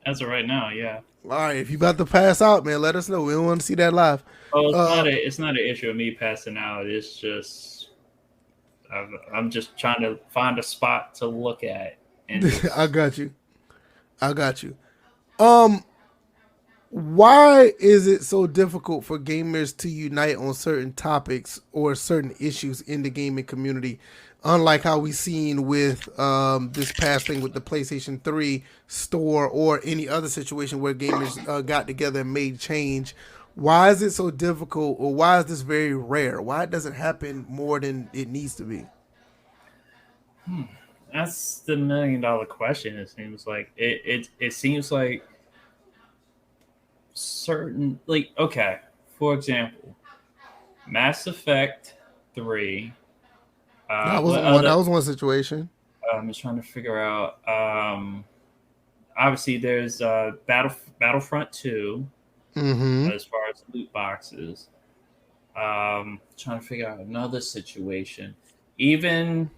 [SPEAKER 2] As of right now, yeah.
[SPEAKER 1] All right, if you about to pass out, man, let us know. We don't want to see that live.
[SPEAKER 2] Oh, it's not an issue of me passing out. It's just I'm just trying to find a spot to look at. And
[SPEAKER 1] I got you. Why is it so difficult for gamers to unite on certain topics or certain issues in the gaming community? Unlike how we seen with this past thing with the PlayStation 3 store or any other situation where gamers got together and made change. Why is it so difficult, or why is this very rare? Why it doesn't happen more than it needs to be?
[SPEAKER 2] That's the $1 million question. It seems like it seems like certain, like, okay, for example, Mass Effect 3.
[SPEAKER 1] That
[SPEAKER 2] What
[SPEAKER 1] wasn't one.
[SPEAKER 2] other?
[SPEAKER 1] That was one situation.
[SPEAKER 2] I'm just trying to figure out. Obviously, there's Battlefront 2
[SPEAKER 1] Mm-hmm.
[SPEAKER 2] as far as loot boxes. Trying to figure out another situation. Even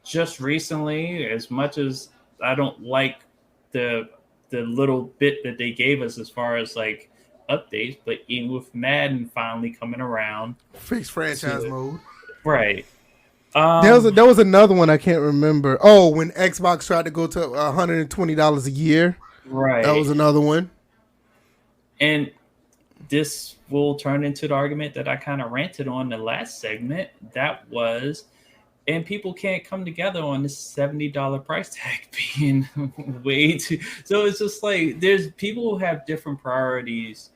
[SPEAKER 2] just recently, as much as I don't like the little bit that they gave us as far as like updates, but even with Madden finally coming around
[SPEAKER 1] Fixed franchise
[SPEAKER 2] to
[SPEAKER 1] mode.
[SPEAKER 2] right.
[SPEAKER 1] There was another one I can't remember. Oh, when Xbox tried to go to $120 a year. That was
[SPEAKER 2] Right.
[SPEAKER 1] another one.
[SPEAKER 2] And this will turn into the argument that I kind of ranted on the last segment. That was, and people can't come together on this $70 price tag being way too. So it's just like there's people who have different priorities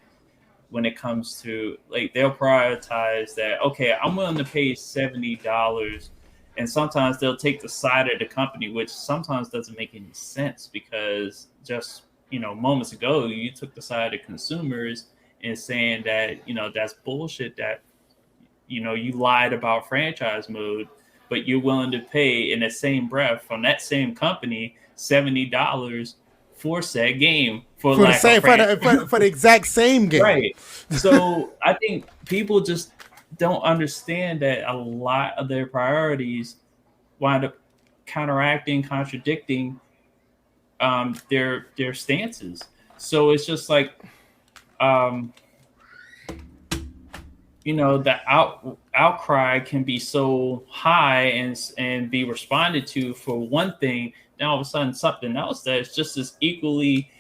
[SPEAKER 2] when it comes to, like, they'll prioritize that. Okay, I'm willing to pay $70, and sometimes they'll take the side of the company, which sometimes doesn't make any sense because just moments ago you took the side of consumers and saying that that's bullshit, that you lied about franchise mode, but you're willing to pay in the same breath from that same company $70 for said game for
[SPEAKER 1] For the
[SPEAKER 2] lack of
[SPEAKER 1] same for the exact same game.
[SPEAKER 2] right. So I think people just don't understand that a lot of their priorities wind up counteracting, contradicting their stances. So it's just like the outcry can be so high and be responded to for one thing, then all of a sudden something else that's just as equally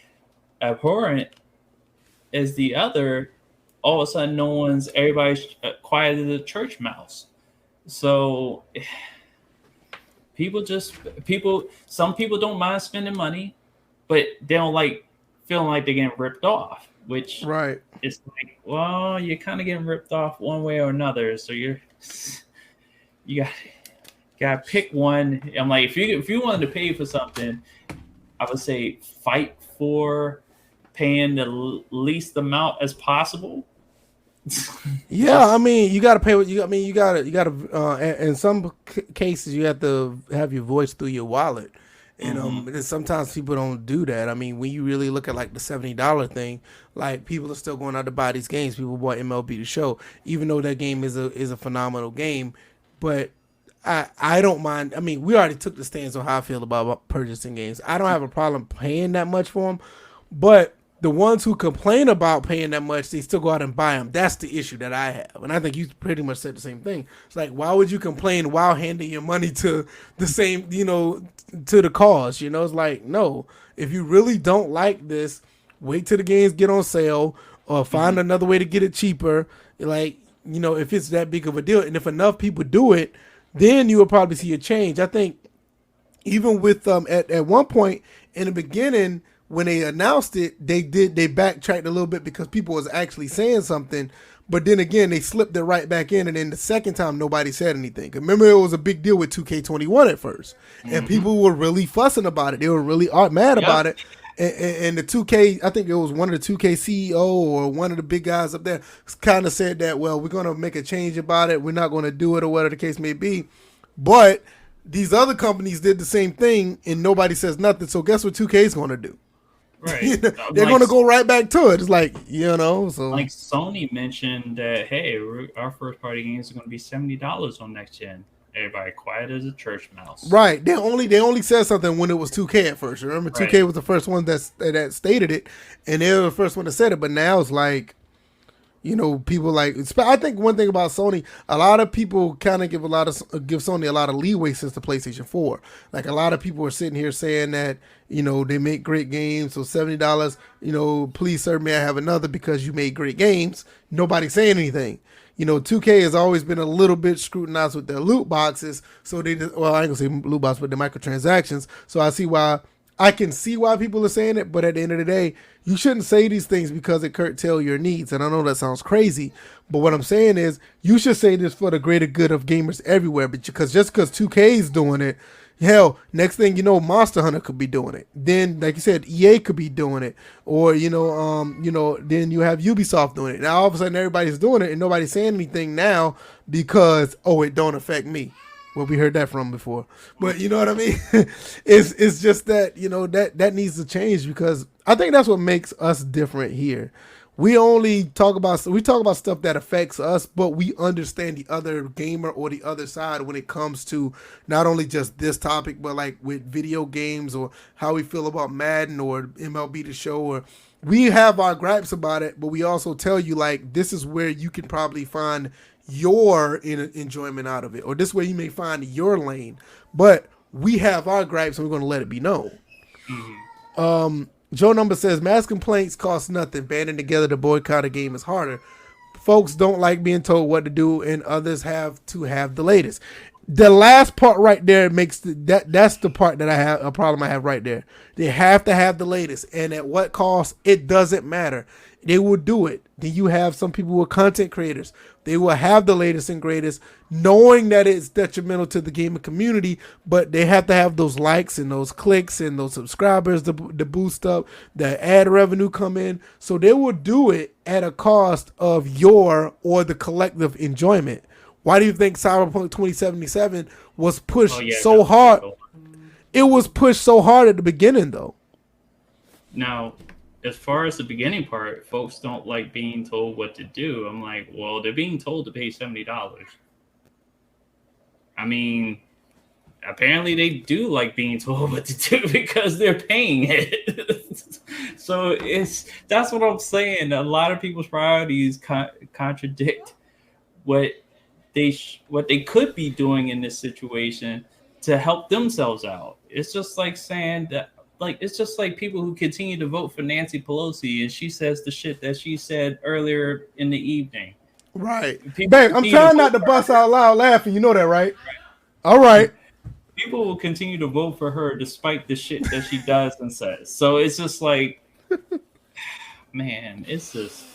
[SPEAKER 2] abhorrent as the other, all of a sudden everybody's quiet as a church mouse. So some people don't mind spending money, but they don't like feeling like they're getting ripped off, which
[SPEAKER 1] Right.
[SPEAKER 2] it's like, well, you're kind of getting ripped off one way or another. So you got to pick one. I'm like, if you wanted to pay for something, I would say fight for paying the least amount as possible.
[SPEAKER 1] Yeah, I mean, you got to pay what you. I mean, you got to. In some cases, you have to have your voice through your wallet, and sometimes people don't do that. I mean, when you really look at like the $70 thing, like people are still going out to buy these games. People bought MLB The Show, even though that game is a phenomenal game, but. I don't mind. I mean, we already took the stance on how I feel about purchasing games. I don't have a problem paying that much for them, but the ones who complain about paying that much, they still go out and buy them. That's the issue that I have. And I think you pretty much said the same thing. It's like, why would you complain while handing your money to the same, to the cause? It's like, no. If you really don't like this, wait till the games get on sale or find another way to get it cheaper. Like, if it's that big of a deal. And if enough people do it, then you will probably see a change. I think even with at one point in the beginning when they announced it, they backtracked a little bit because people was actually saying something, but then again they slipped it right back in, and then the second time nobody said anything. Remember, it was a big deal with 2K21 at first, and people were really fussing about it. They were really mad about it. And the 2K, I think it was one of the 2K CEO or one of the big guys up there kind of said that, well, we're going to make a change about it. We're not going to do it or whatever the case may be. But these other companies did the same thing and nobody says nothing. So guess what 2K is going to do?
[SPEAKER 2] Right.
[SPEAKER 1] They're going to go right back to it. It's like, so.
[SPEAKER 2] Like Sony mentioned that, hey, our first party games are going to be $70 on next gen. Everybody quiet as a church mouse.
[SPEAKER 1] Right. They only said something when it was 2K at first. Remember, 2K was the first one that stated it, and they were the first one that said it. But now it's like, You know, people like. I think one thing about Sony, a lot of people kind of give Sony a lot of leeway since the PlayStation 4. Like a lot of people are sitting here saying that they make great games, so $70, please serve me, I have another because you made great games. Nobody's saying anything. 2K has always been a little bit scrutinized with their loot boxes, so I ain't gonna say loot boxes, but the microtransactions. So I can see why people are saying it, but at the end of the day, you shouldn't say these things because it curtail your needs. And I know that sounds crazy, but what I'm saying is you should say this for the greater good of gamers everywhere. But just because 2K is doing it, hell, next thing you know, Monster Hunter could be doing it. Then, like you said, EA could be doing it, or then you have Ubisoft doing it. Now all of a sudden everybody's doing it, and nobody's saying anything now because it don't affect me. Well, we heard that from before, but you know what I mean. It's just that that needs to change, because I think that's what makes us different here. We talk about stuff that affects us, but we understand the other gamer or the other side when it comes to not only just this topic, but like with video games or how we feel about Madden or MLB The Show. Or we have our gripes about it, but we also tell you like this is where you can probably find your enjoyment out of it, or this way you may find your lane. But we have our gripes, and we're going to let it be known. Mm-hmm. Joe Number says, mass complaints cost nothing. Banding together to boycott a game is harder. Folks don't like being told what to do, and others have to have the latest. The last part right there makes that's the part that I have a problem I have right there. They have to have the latest, and at what cost, it doesn't matter. They will do it. Then you have some people who are content creators. They will have the latest and greatest, knowing that it's detrimental to the gaming community, but they have to have those likes and those clicks and those subscribers to boost up, the ad revenue come in. So they will do it at a cost of your or the collective enjoyment. Why do you think Cyberpunk 2077 was pushed so hard? It was pushed so hard at the beginning, though.
[SPEAKER 2] Now, as far as the beginning part, folks don't like being told what to do. I'm like, well, they're being told to pay $70. I mean, apparently they do like being told what to do because they're paying it. So that's what I'm saying. A lot of people's priorities contradict what they could be doing in this situation to help themselves out. It's just like saying that. Like, it's just like people who continue to vote for Nancy Pelosi, and she says the shit that she said earlier in the evening.
[SPEAKER 1] Right. Babe, I'm trying not to bust out loud laughing. You know that, right? All right.
[SPEAKER 2] People will continue to vote for her despite the shit that she does and says. So it's just like, man, it's just...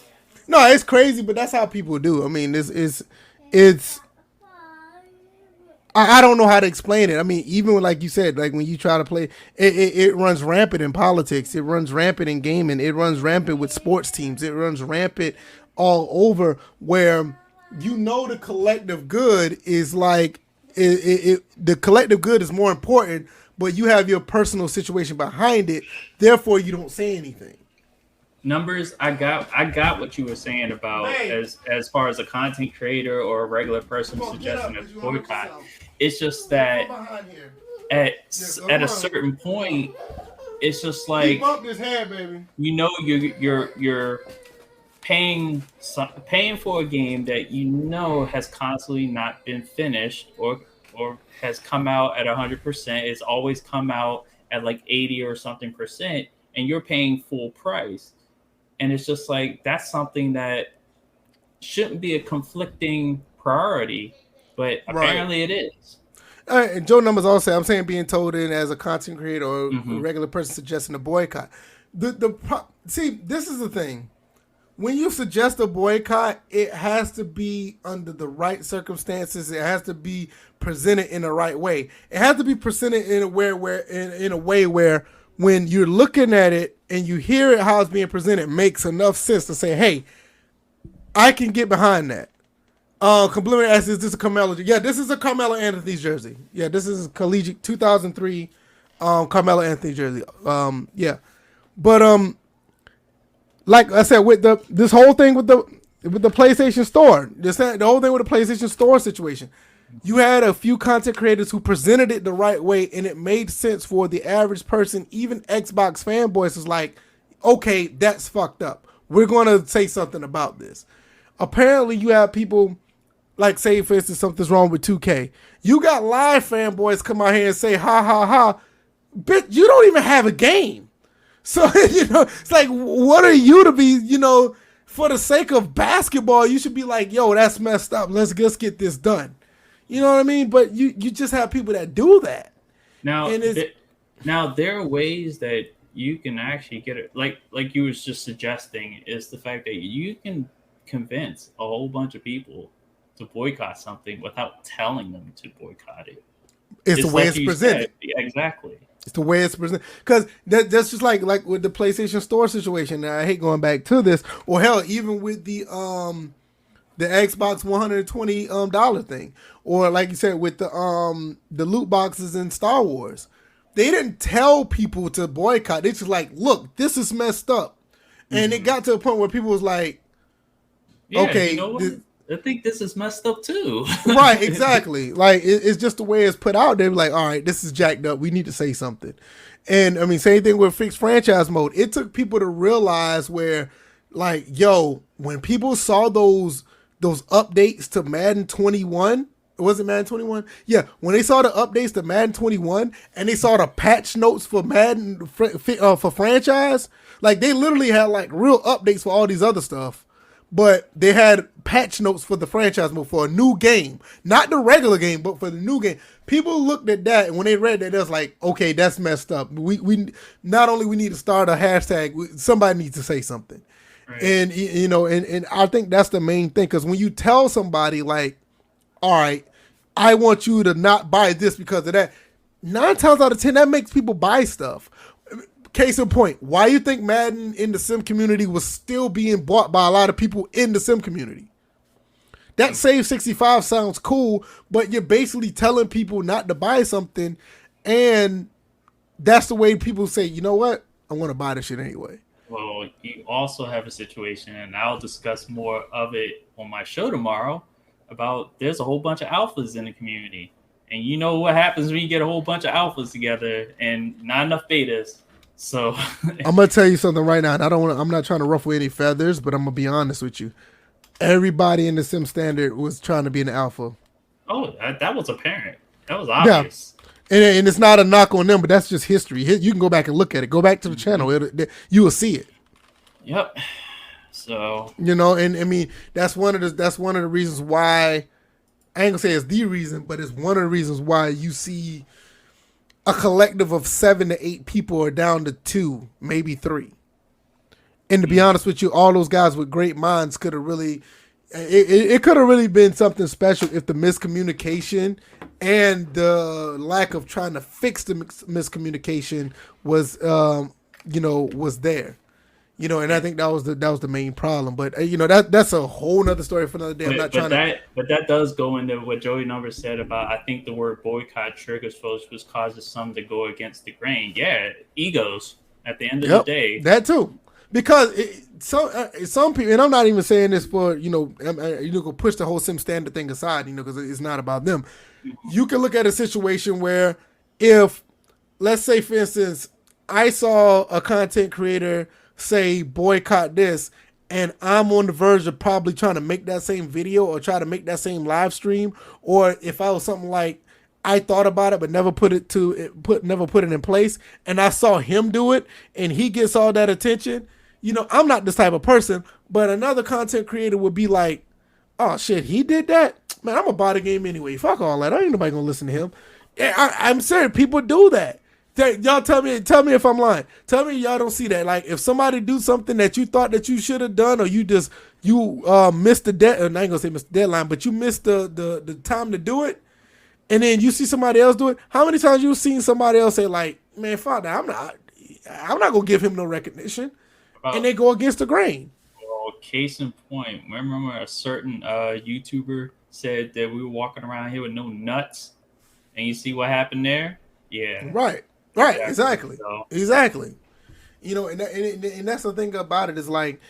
[SPEAKER 1] No, it's crazy, but that's how people do. I mean, it's I don't know how to explain it. I mean, even like you said, like when you try to play, it runs rampant in politics. It runs rampant in gaming. It runs rampant with sports teams. It runs rampant all over, where the collective good is like, the collective good is more important, but you have your personal situation behind it. Therefore, you don't say anything.
[SPEAKER 2] Numbers, I got what you were saying about as far as a content creator or a regular person suggesting a boycott. It's just that at a certain point, it's just like you're paying for a game that has constantly not been finished or has come out at 100%. It's always come out at like 80 or something percent, and you're paying full price. And it's just like, that's something that shouldn't be a conflicting priority, but apparently it is.
[SPEAKER 1] And Joe Numbers also say, I'm saying being told in as a content creator or a regular person suggesting a boycott. See, this is the thing. When you suggest a boycott, it has to be under the right circumstances. It has to be presented in the right way. It has to be presented in a way where when you're looking at it and you hear it how it's being presented, makes enough sense to say, hey, I can get behind that. Complimentary asks, is this a Carmelo? Yeah, this is a Carmelo Anthony jersey. Yeah, this is a collegiate 2003 Carmelo Anthony jersey. Yeah. But like I said, with this whole thing with the PlayStation Store, the whole thing with the PlayStation Store situation, you had a few content creators who presented it the right way, and it made sense for the average person. Even Xbox fanboys is like, okay, that's fucked up. We're going to say something about this. Apparently, you have people like, say for instance, something's wrong with 2K. You got live fanboys come out here and say, "Ha ha ha." Bitch, you don't even have a game. So, it's like, what are you to be, for the sake of basketball, you should be like, yo, that's messed up. Let's just get this done. You know what I mean? But you just have people that do that.
[SPEAKER 2] Now, now there are ways that you can actually get it. Like you was just suggesting, is the fact that you can convince a whole bunch of people to boycott something without telling them to boycott it.
[SPEAKER 1] It's the way it's presented.
[SPEAKER 2] Exactly.
[SPEAKER 1] It's the way it's presented. Because that's just like with the PlayStation Store situation. And I hate going back to this. Or hell, even with the Xbox $120 thing. Or like you said, with the loot boxes in Star Wars. They didn't tell people to boycott. They just like, look, this is messed up. And it got to a point where people was like, okay,
[SPEAKER 2] you know what? I think this is messed up too.
[SPEAKER 1] Right, exactly. Like it's just the way it's put out. They're like, all right, this is jacked up. We need to say something. And I mean, same thing with fixed franchise mode. It took people to realize where, like, yo, when people saw those updates to Madden 21, was it Madden 21? Yeah, when they saw the updates to Madden 21 and they saw the patch notes for Madden for franchise, like they literally had like real updates for all these other stuff. But they had patch notes for the franchise mode for a new game. Not the regular game, but for the new game. People looked at that, and when they read that, they was like, okay, that's messed up. We not only we need to start a hashtag, somebody needs to say something. Right. And, and I think that's the main thing. Because when you tell somebody, like, all right, I want you to not buy this because of that, 9 times out of 10, that makes people buy stuff. Case in point, why you think Madden in the sim community was still being bought by a lot of people in the sim community? That Save 65 sounds cool, but you're basically telling people not to buy something, and that's the way people say, you know what? I want to buy this shit anyway.
[SPEAKER 2] Well, you also have a situation, and I'll discuss more of it on my show tomorrow, about there's a whole bunch of alphas in the community. And you know what happens when you get a whole bunch of alphas together and not enough betas. So
[SPEAKER 1] I'm gonna tell you something right now, and I'm not trying to ruffle any feathers, but I'm gonna be honest with you. Everybody in the Sim Standard was trying to be an alpha.
[SPEAKER 2] Oh, that was apparent. That was obvious.
[SPEAKER 1] Yeah. And it's not a knock on them, but that's just history. You can go back and look at it. Go back to the channel. You will see it.
[SPEAKER 2] Yep. So
[SPEAKER 1] and I mean that's one of the reasons why, I ain't gonna say it's the reason, but it's one of the reasons why you see a collective of 7 to 8 people are down to 2, maybe 3. And to be honest with you, all those guys with great minds could have really, it could have really been something special if the miscommunication and the lack of trying to fix the miscommunication was, was there. And I think that was the main problem. But that's a whole nother story for another day.
[SPEAKER 2] But that does go into what Joey Numbers said about, I think the word boycott triggers folks, which causes some to go against the grain. Yeah, egos at the end of the day.
[SPEAKER 1] That too, because some people, and I'm not even saying this for go push the whole Sim Standard thing aside, because it's not about them. You can look at a situation where if, let's say for instance, I saw a content creator say boycott this, and I'm on the verge of probably trying to make that same video or try to make that same live stream, or if I was something like I thought about it but never put it in place, and I saw him do it and he gets all that attention, I'm not this type of person, but another content creator would be like, oh shit, he did that, man, I'm gonna buy the game anyway, fuck all that, ain't nobody gonna listen to him. I'm serious, people do that. Y'all tell me if I'm lying. Tell me y'all don't see that. Like if somebody do something that you thought that you should have done, or you missed the deadline. I ain't gonna say missed the deadline, but you missed the time to do it, and then you see somebody else do it. How many times you seen somebody else say like, man, fuck that, I'm not gonna give him no recognition, and they go against the grain.
[SPEAKER 2] Well, case in point, remember a certain YouTuber said that we were walking around here with no nuts, and you see what happened there? Yeah. Right, exactly. Exactly.
[SPEAKER 1] And that's the thing about it is like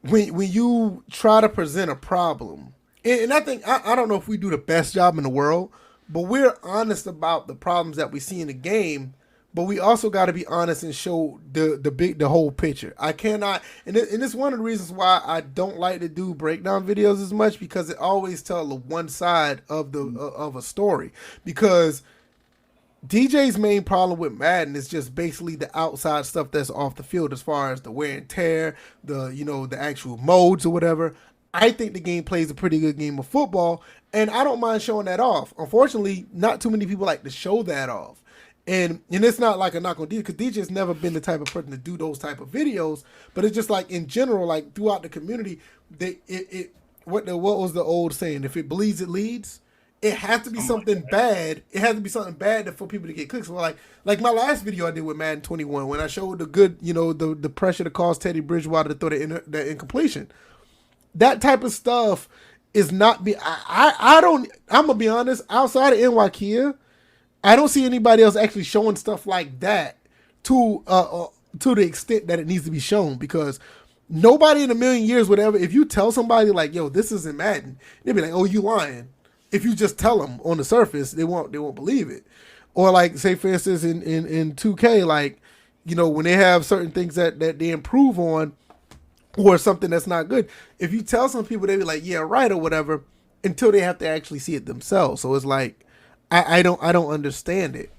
[SPEAKER 1] when you try to present a problem, and I think I don't know if we do the best job in the world, but we're honest about the problems that we see in the game, but we also got to be honest and show the whole picture. I cannot, and it's one of the reasons why I don't like to do breakdown videos as much, because it always tells the one side of of a story. Because DJ's main problem with Madden is just basically the outside stuff that's off the field, as far as the wear and tear, the actual modes or whatever. I think the game plays a pretty good game of football, and I don't mind showing that off. Unfortunately, not too many people like to show that off. And it's not like a knock on DJ, because DJ's never been the type of person to do those type of videos. But it's just like in general, like throughout the community, what was the old saying? If it bleeds, it leads. It has to be something bad. It has to be something bad for people to get clicks. So like my last video I did with Madden 21, when I showed the good, the pressure to cause Teddy Bridgewater to throw the incompletion. That type of stuff is not be. I'm gonna be honest. Outside of NYKia, I don't see anybody else actually showing stuff like that to the extent that it needs to be shown, because nobody in a million years would ever. If you tell somebody like, "Yo, this isn't Madden," they'd be like, "Oh, you lying." If you just tell them on the surface, they won't believe it. Or like, say for instance in 2K, like, when they have certain things that they improve on, or something that's not good, if you tell some people, they be like, yeah, right, or whatever, until they have to actually see it themselves. So it's like, I don't understand it.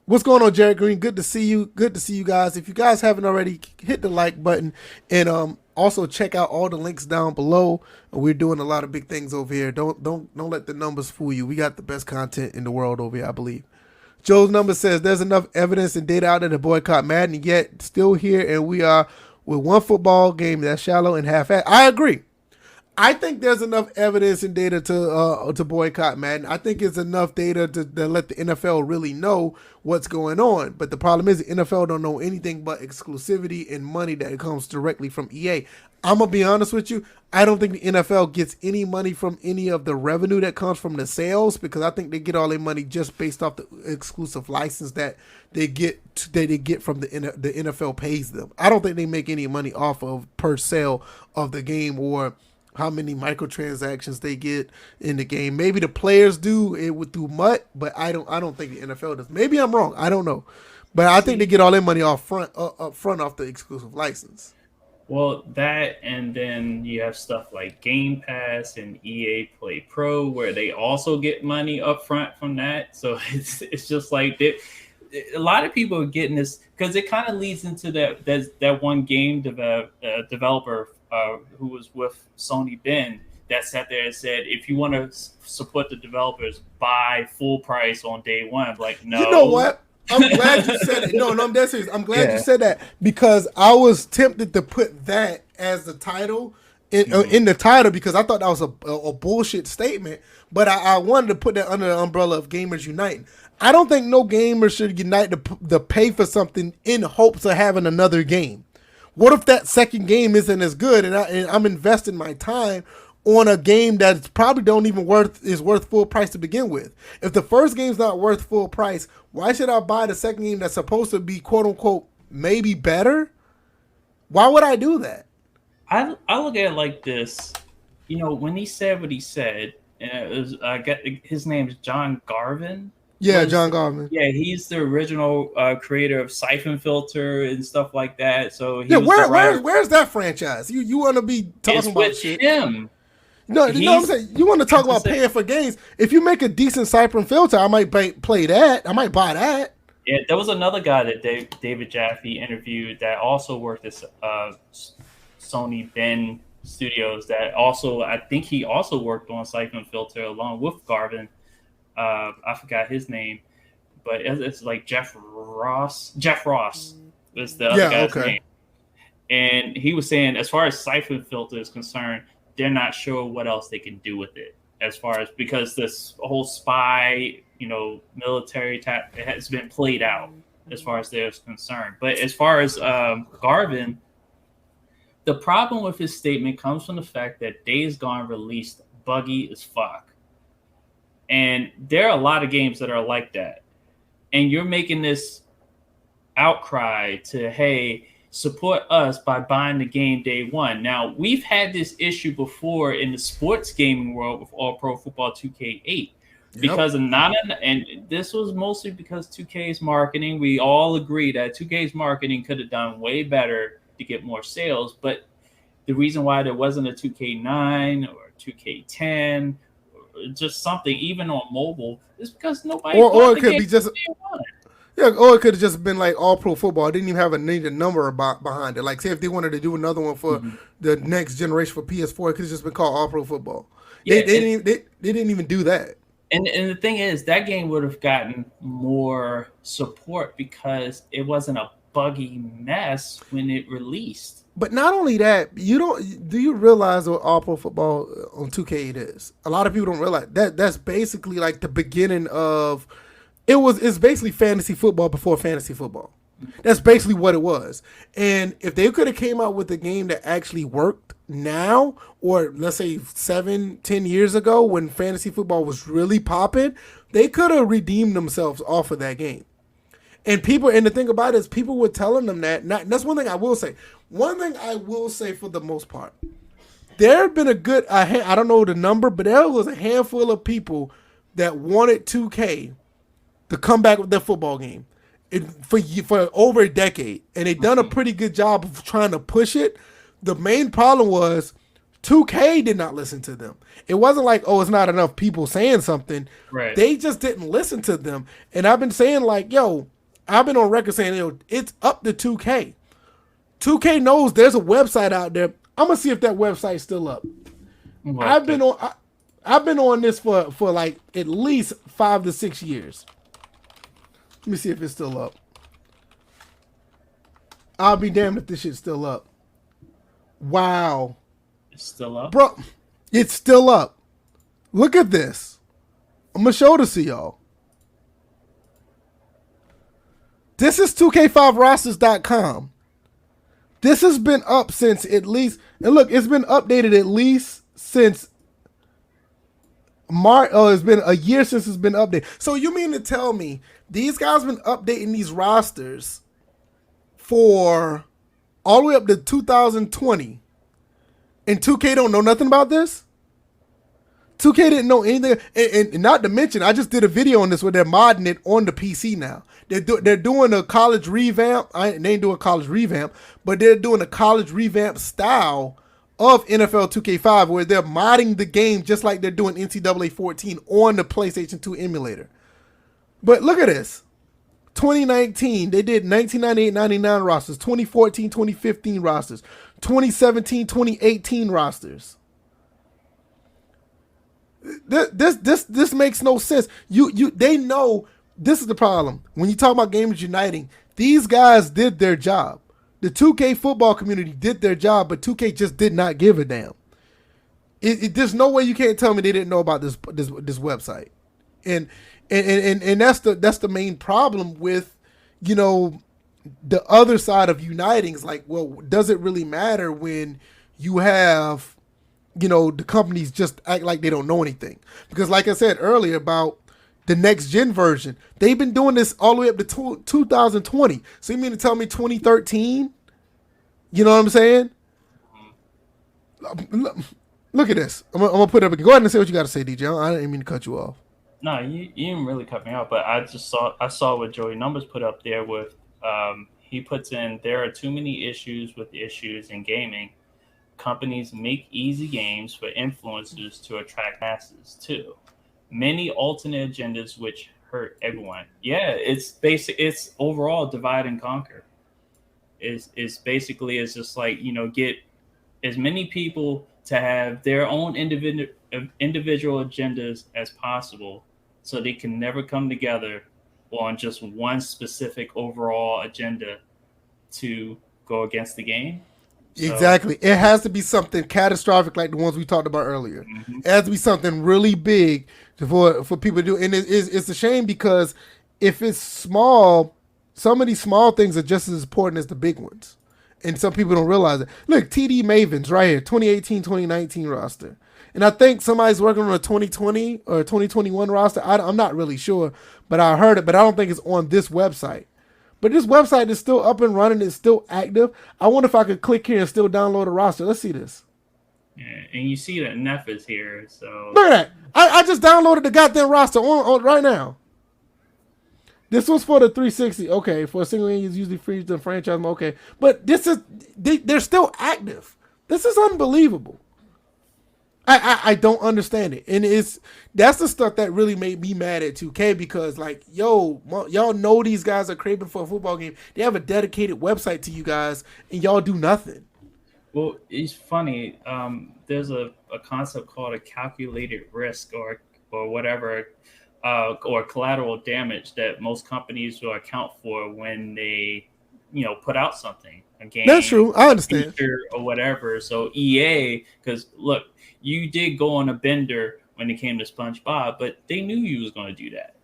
[SPEAKER 1] What's going on, Jared Green? Good to see you. Good to see you guys. If you guys haven't already, hit the like button, and also check out all the links down below. We're doing a lot of big things over here. Don't let the numbers fool you. We got the best content in the world over here, I believe. Joe's number says there's enough evidence and data out there to boycott Madden, yet still here, and we are with one football game that's shallow and half-assed. I agree. I think there's enough evidence and data to boycott Madden. I think it's enough data to let the NFL really know what's going on. But the problem is the NFL don't know anything but exclusivity and money that comes directly from EA. I'm going to be honest with you. I don't think the NFL gets any money from any of the revenue that comes from the sales, because I think they get all their money just based off the exclusive license that they get from the NFL pays them. I don't think they make any money off of per sale of the game, or how many microtransactions they get in the game. Maybe the players do it through MUT, but I don't think the NFL does. Maybe I'm wrong. I don't know. But I think they get all their money up front off the exclusive license.
[SPEAKER 2] Well, that, and then you have stuff like Game Pass and EA Play Pro, where they also get money up front from that. So it's just like a lot of people are getting this, because it kind of leads into that one game developer who was with Sony Ben, that sat there and said, if you want to support the developers, buy full price on day one. I'm like, no.
[SPEAKER 1] You know what? I'm glad you said it. No, I'm dead serious. I'm glad you said that, because I was tempted to put that as the title in the title, because I thought that was a bullshit statement. But I wanted to put that under the umbrella of Gamers Uniting. I don't think no gamer should unite to pay for something in hopes of having another game. What if that second game isn't as good, and I'm investing my time on a game that's probably is worth full price to begin with? If the first game's not worth full price, why should I buy the second game that's supposed to be quote unquote maybe better? Why would I do that?
[SPEAKER 2] I look at it like this. When he said what he said, his name is John Garvin.
[SPEAKER 1] Yeah, John Garvin.
[SPEAKER 2] Yeah, he's the original creator of Siphon Filter and stuff like that. So
[SPEAKER 1] where's that franchise? You want to be talking about shit?
[SPEAKER 2] Him.
[SPEAKER 1] No, you know what I'm saying? You want to talk about paying for games. If you make a decent Siphon Filter, I might play that. I might buy that.
[SPEAKER 2] Yeah, there was another guy that David Jaffe interviewed that also worked at Sony Ben Studios, that also, I think he also worked on Siphon Filter along with Garvin. I forgot his name, but it's like Jeff Ross. Jeff Ross was the other guy's name. And he was saying, as far as Siphon Filter is concerned, they're not sure what else they can do with it, because this whole spy, military type, it has been played out as far as they're concerned. But as far as Garvin, the problem with his statement comes from the fact that Days Gone released buggy as fuck. And there are a lot of games that are like that. And you're making this outcry to, hey, support us by buying the game day one. Now, we've had this issue before in the sports gaming world with All Pro Football 2K8, because of not and this was mostly because 2K's marketing. We all agree that 2K's marketing could have done way better to get more sales, but the reason why there wasn't a 2K9 or 2K10 or just something even on mobile is because nobody
[SPEAKER 1] or it could be just or it could have just been like All Pro Football. It didn't even have a needed number behind it. Like, say if they wanted to do another one for the next generation for PS4, it could have just been called All Pro Football. They didn't even do that.
[SPEAKER 2] And the thing is, that game would have gotten more support because it wasn't a buggy mess when it released.
[SPEAKER 1] But not only that, do you realize what All Pro Football on 2K it is? A lot of people don't realize that's basically like the beginning of it's basically fantasy football before fantasy football. That's basically what it was. And if they could have came out with a game that actually worked now, or let's say 7-10 years ago when fantasy football was really popping, they could have redeemed themselves off of that game. And the thing about it is people were telling them that. That's one thing I will say. One thing I will say for the most part, there had been I don't know the number, but there was a handful of people that wanted 2K to come back with their football game for over a decade. And they've done a pretty good job of trying to push it. The main problem was 2K did not listen to them. It wasn't like, it's not enough people saying something.
[SPEAKER 2] Right.
[SPEAKER 1] They just didn't listen to them. And I've been saying like, I've been on record saying, it's up to 2K. 2K knows there's a website out there. I'm gonna see if that website's still up. I've been on this for like at least 5 to 6 years. Let me see if it's still up. I'll be damned if this shit's still up. Wow.
[SPEAKER 2] It's still up?
[SPEAKER 1] Bro, it's still up. Look at this. I'm gonna show this to y'all. This is 2K5rosters.com. This has been up since at least, and look, it's been updated at least since March. It's been a year since it's been updated. So you mean to tell me these guys been updating these rosters for all the way up to 2020, and 2K don't know nothing about this? 2K didn't know anything, and not to mention, I just did a video on this where they're modding it on the PC now. They're doing a college revamp. They ain't doing a college revamp, but they're doing a college revamp style of NFL 2K5 where they're modding the game just like they're doing NCAA 14 on the PlayStation 2 emulator. But look at this. 2019, they did 1998-99 rosters, 2014-2015 rosters, 2017-2018 rosters. This makes no sense. They know this is the problem. When you talk about gamers uniting, these guys did their job. The 2K football community did their job, but 2K just did not give a damn. There's no way you can't tell me they didn't know about this website, and that's the main problem with the other side of uniting. Is like, well, does it really matter when you have the companies just act like they don't know anything? Because like I said earlier about the next gen version, they've been doing this all the way up to 2020. So you mean to tell me 2013? You know what I'm saying? Look at this. I'm gonna put it up again. Go ahead and say what you got to say, DJ. I didn't mean to cut you off.
[SPEAKER 2] No, you didn't really cut me off, but I saw what Joey Numbers put up there with he puts in, there are too many issues with issues in gaming. Companies make easy games for influencers to attract masses too. Many alternate agendas which hurt everyone. Yeah, it's overall divide and conquer. It's just like, get as many people to have their own individual agendas as possible so they can never come together on just one specific overall agenda to go against the game. So,
[SPEAKER 1] exactly. It has to be something catastrophic like the ones we talked about earlier. Mm-hmm. It has to be something really big for people to do. And it's a shame because if it's small, some of these small things are just as important as the big ones. And some people don't realize it. Look, TD Mavens right here, 2018-2019 roster. And I think somebody's working on a 2020 or 2021 roster. I'm not really sure, but I heard it, but I don't think it's on this website. But this website is still up and running. It's still active. I wonder if I could click here and still download a roster. Let's see this.
[SPEAKER 2] Yeah, and you see that Neff is here, so
[SPEAKER 1] Look at that. I just downloaded the goddamn roster on right now. This was for the 360. Okay, for a single game, it's usually free to franchise. Okay, but this is they're still active. This is unbelievable. I don't understand it, and that's the stuff that really made me mad at 2K because like y'all know these guys are craving for a football game. They have a dedicated website to you guys, and y'all do nothing.
[SPEAKER 2] well, it's funny. There's a concept called a calculated risk or whatever, or collateral damage that most companies will account for when they, put out something, a game,
[SPEAKER 1] That's true. I understand.
[SPEAKER 2] feature, or whatever. So EA, because look, you did go on a bender when it came to SpongeBob, but they knew you was going to do that.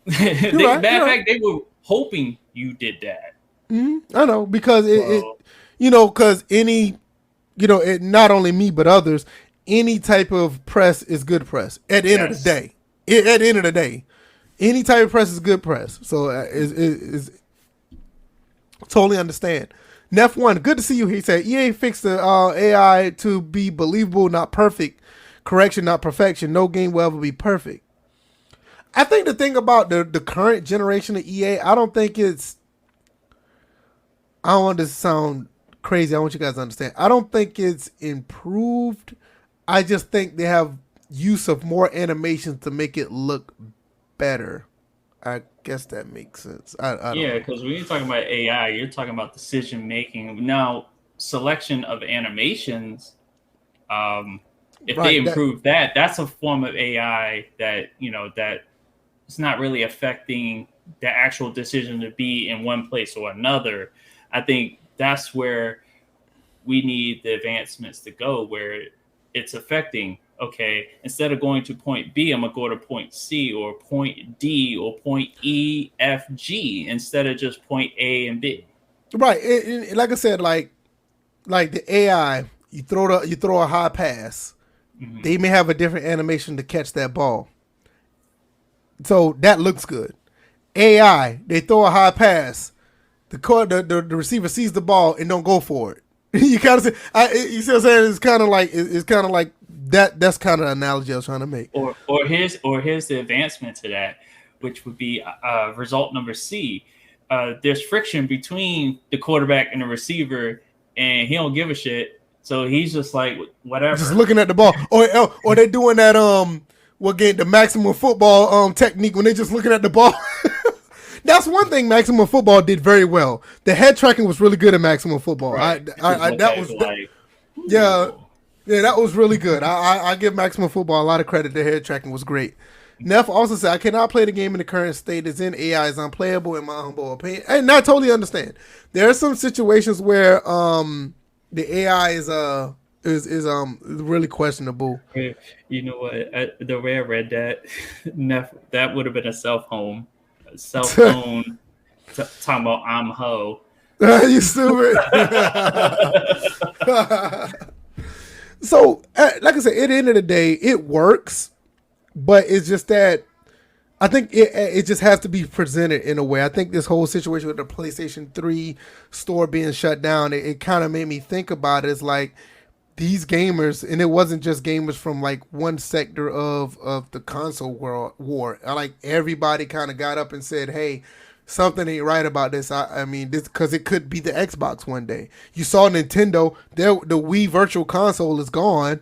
[SPEAKER 2] Matter of fact, they were hoping you did that.
[SPEAKER 1] Mm-hmm. I know because because it not only me but others, any type of press is good press. At the end of the day, at the end of the day, any type of press is good press. So is totally understand. Nef1, good to see you. He said EA fixed the AI to be believable, not perfect. Correction, not perfection. No game will ever be perfect. I think the thing about the current generation of EA, I don't want this to sound crazy. I want you guys to understand. I don't think it's improved. I just think they have use of more animations to make it look better. I guess that makes sense. I don't know.
[SPEAKER 2] Because when you're talking about AI, you're talking about decision making. Now, selection of animations, if they improve that's a form of AI that that it's not really affecting the actual decision to be in one place or another. I think that's where we need the advancements to go, where it's affecting, okay, instead of going to point B, I'm going to go to point C or point D or point E, F, G, instead of just point A and B.
[SPEAKER 1] Right. And like I said, like the AI, you throw a high pass, mm-hmm. They may have a different animation to catch that ball. So that looks good. AI, they throw a high pass. The receiver sees the ball and don't go for it. You kind of say, you see what I'm saying? It's kind of like that. That's kind of an analogy I was trying to make.
[SPEAKER 2] Or here's the advancement to that, which would be result number C. There's friction between the quarterback and the receiver, and he don't give a shit. So he's just like whatever,
[SPEAKER 1] just looking at the ball. Or they're doing that the maximum football technique when they're just looking at the ball. That's one thing Maximum Football did very well. The head tracking was really good at Maximum Football. Right. That was really good. I give Maximum Football a lot of credit. The head tracking was great. Neff also said, I cannot play the game in the current state it's in. AI is unplayable in my humble opinion. And I totally understand. There are some situations where the AI is really questionable.
[SPEAKER 2] You know what? The way I read that, Neff, that would have been a self-own talking about I'm ho.
[SPEAKER 1] You stupid. So, like I said, at the end of the day, it works, but it's just that I think it just has to be presented in a way. I think this whole situation with the PlayStation 3 store being shut down, it kind of made me think about it. It's like these gamers, and it wasn't just gamers from like one sector of the console war. Like everybody kind of got up and said, hey, something ain't right about this. I mean, this because it could be the Xbox one day. You saw Nintendo, the Wii Virtual Console is gone,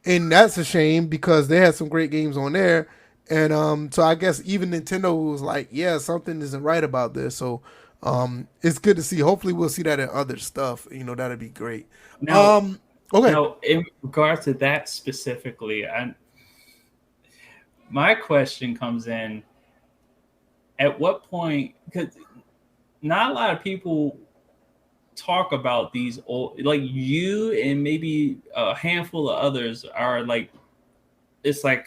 [SPEAKER 1] and that's a shame because they had some great games on there. And so I guess even Nintendo was like, yeah, something isn't right about this. So it's good to see. Hopefully we'll see that in other stuff. That'd be great.
[SPEAKER 2] Now,
[SPEAKER 1] okay.
[SPEAKER 2] Now, in regards to that specifically, my question comes in, at what point, because not a lot of people talk about these old, like you and maybe a handful of others are like, it's like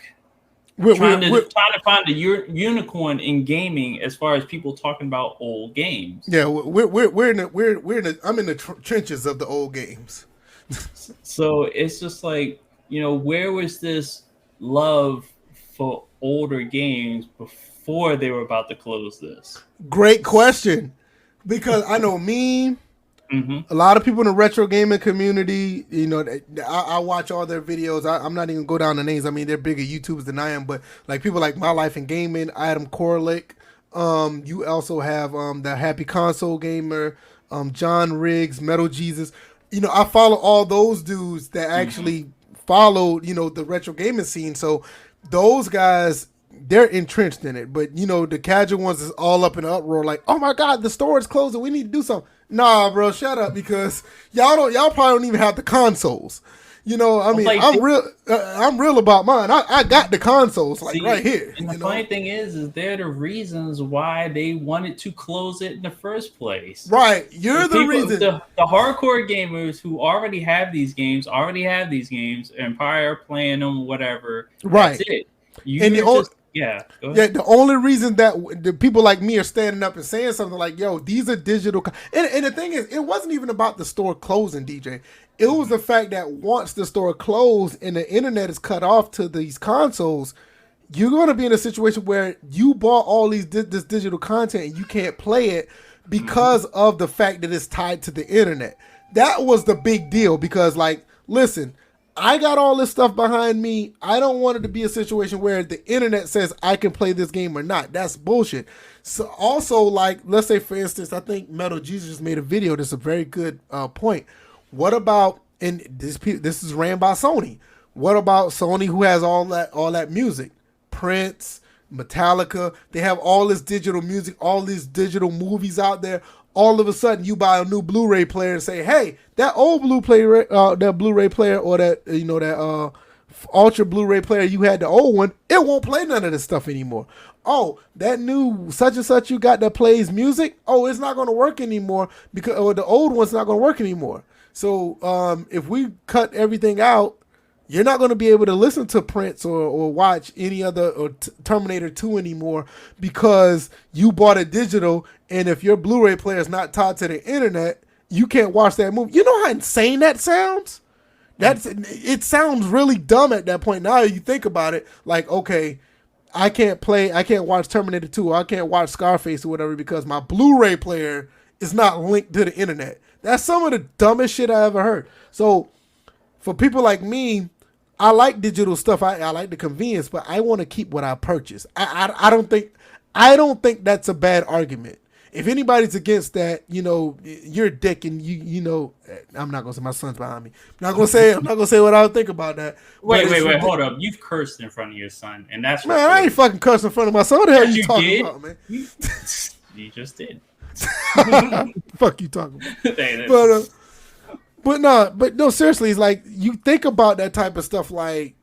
[SPEAKER 2] trying to find a unicorn in gaming as far as people talking about old games.
[SPEAKER 1] Yeah, I'm in the trenches of the old games.
[SPEAKER 2] So it's just like, where was this love for older games before they were about to close this?
[SPEAKER 1] Great question. Because I know me,
[SPEAKER 2] Mm-hmm.
[SPEAKER 1] A lot of people in the retro gaming community, I watch all their videos. I'm not even go down the names. I mean, they're bigger YouTubers than I am, but like people like My Life in Gaming, Adam Korlick. You also have the Happy Console Gamer, John Riggs, Metal Jesus. I follow all those dudes that
[SPEAKER 2] Mm-hmm.
[SPEAKER 1] actually followed, the retro gaming scene. So those guys, they're entrenched in it. But the casual ones is all up in an uproar, like, oh my god, the store is closing. We need to do something. Nah, bro, shut up because y'all probably don't even have the consoles. I
[SPEAKER 2] Well,
[SPEAKER 1] mean,
[SPEAKER 2] like,
[SPEAKER 1] I'm real about mine. I got the consoles like right
[SPEAKER 2] see,
[SPEAKER 1] here.
[SPEAKER 2] and the funny thing is they're the reasons why they wanted to close it in the first place.
[SPEAKER 1] Right, you're
[SPEAKER 2] The
[SPEAKER 1] the
[SPEAKER 2] people,
[SPEAKER 1] reason.
[SPEAKER 2] the hardcore gamers who already have these games, and probably are playing them, whatever. That's
[SPEAKER 1] Right,
[SPEAKER 2] it.
[SPEAKER 1] and
[SPEAKER 2] You're just, yeah. Go ahead.
[SPEAKER 1] yeah, the only reason that the people like me are standing up and saying something like, "Yo, these are digital," and the thing is, it wasn't even about the store closing, DJ. It was the fact that once the store closed and the internet is cut off to these consoles, you're going to be in a situation where you bought all this digital content and you can't play it because of the fact that it's tied to the internet. That was the big deal because, like, listen, I got all this stuff behind me. I don't want it to be a situation where the internet says I can play this game or not. That's bullshit. So also, like, let's say for instance, I think Metal Jesus just made a video. That's a very good point. What about, and this is ran by Sony. What about Sony, who has all that music? Prince, Metallica. They have all this digital music, all these digital movies out there. All of a sudden, you buy a new Blu-ray player and say, "Hey, that old that Blu-ray player, or that that Ultra Blu-ray player you had, the old one, it won't play none of this stuff anymore. Oh, that new such and such you got that plays music, oh, it's not going to work anymore because, or the old one's not going to work anymore. So if we cut everything out, you're not going to be able to listen to Prince or watch any other or Terminator 2 anymore because you bought a digital, and if your Blu-ray player is not tied to the internet, you can't watch that movie. You know how insane that sounds? It sounds really dumb at that point. Now you think about it, like, okay, I can't watch Terminator 2 or I can't watch Scarface or whatever because my Blu-ray player is not linked to the internet. That's some of the dumbest shit I ever heard. So for people like me, I like digital stuff. I like the convenience, but I want to keep what I purchase. I don't think that's a bad argument. If anybody's against that, you're a dick, and I'm not gonna say my son's behind me. I'm not gonna say what I would think about that.
[SPEAKER 2] Wait, hold up. You've cursed in front of your son, and that's
[SPEAKER 1] man. I ain't fucking cursing in front of my son. What the hell you talking about, man?
[SPEAKER 2] You just did.
[SPEAKER 1] Fuck you talking about? But no, seriously, it's like you think about that type of stuff. Like,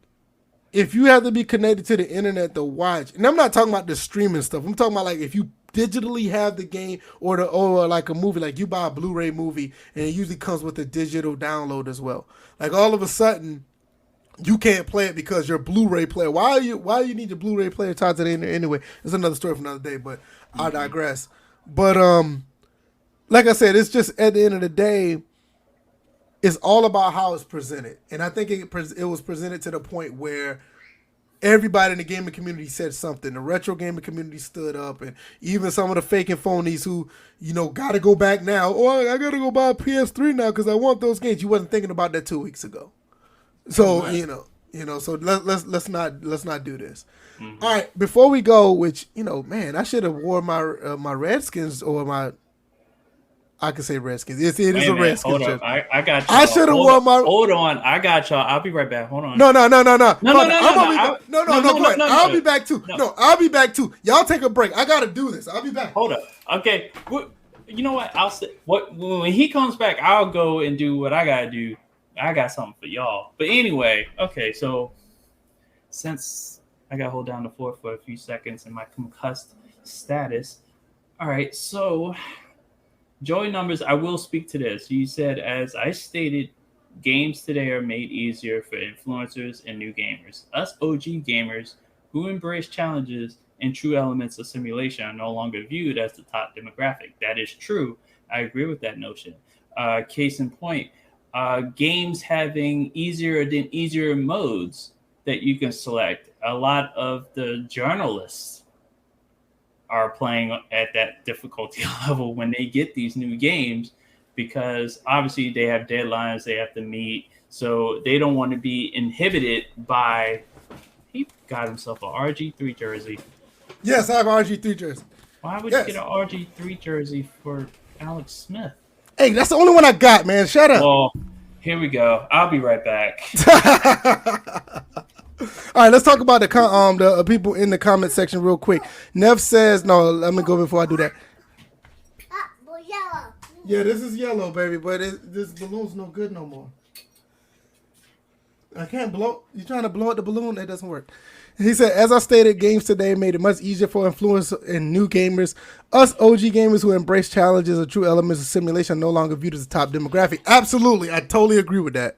[SPEAKER 1] if you have to be connected to the internet to watch, and I'm not talking about the streaming stuff. I'm talking about like if you digitally have the game or like a movie, like you buy a Blu-ray movie and it usually comes with a digital download as well. Like all of a sudden, you can't play it because your Blu-ray player. Why you need your Blu-ray player tied to the internet anyway? It's another story for another day, but I digress. But like I said, it's just at the end of the day, it's all about how it's presented. And I think it was presented to the point where everybody in the gaming community said something. The retro gaming community stood up, and even some of the fake and phonies who, got to go back now. Oh, I got to go buy a PS3 now because I want those games. You wasn't thinking about that 2 weeks ago. So, so let's not do this. Mm-hmm. All right, before we go, which, man, I should have worn my Redskins or my, I can say Redskins. It is a Redskins.
[SPEAKER 2] Hold up. I got you.
[SPEAKER 1] I should have worn my.
[SPEAKER 2] Hold on. I got y'all. I'll be right back. Hold on.
[SPEAKER 1] No. I'll be back too. No, I'll be back too. Y'all take a break. I gotta do this. I'll be back.
[SPEAKER 2] Hold up. Okay. You know what? I'll say when he comes back, I'll go and do what I gotta do. I got something for y'all. But anyway, okay. So since I gotta hold down the fort for a few seconds in my concussed status, all right. So. Joy numbers, I will speak to this. You said, as I stated, games today are made easier for influencers and new gamers. Us OG gamers who embrace challenges and true elements of simulation are no longer viewed as the top demographic. That is true. I agree with that notion. Case in point, games having easier modes that you can select. A lot of the journalists are playing at that difficulty level when they get these new games because obviously they have deadlines they have to meet. So they don't want to be inhibited by. He got himself a RG3 jersey.
[SPEAKER 1] Yes, I have an RG3 jersey.
[SPEAKER 2] Why would you get an RG3 jersey for Alex Smith?
[SPEAKER 1] Hey, that's the only one I got, man. Shut up.
[SPEAKER 2] Well, here we go. I'll be right back.
[SPEAKER 1] All right, let's talk about the people in the comment section real quick. Nev says, no, let me go before I do that.
[SPEAKER 3] Yellow.
[SPEAKER 1] Yeah, this is yellow, baby, but this balloon's no good no more. I can't blow. You're trying to blow up the balloon? That doesn't work. He said, as I stated, games today made it much easier for influencers and new gamers. Us OG gamers who embrace challenges or true elements of simulation are no longer viewed as a top demographic. Absolutely. I totally agree with that.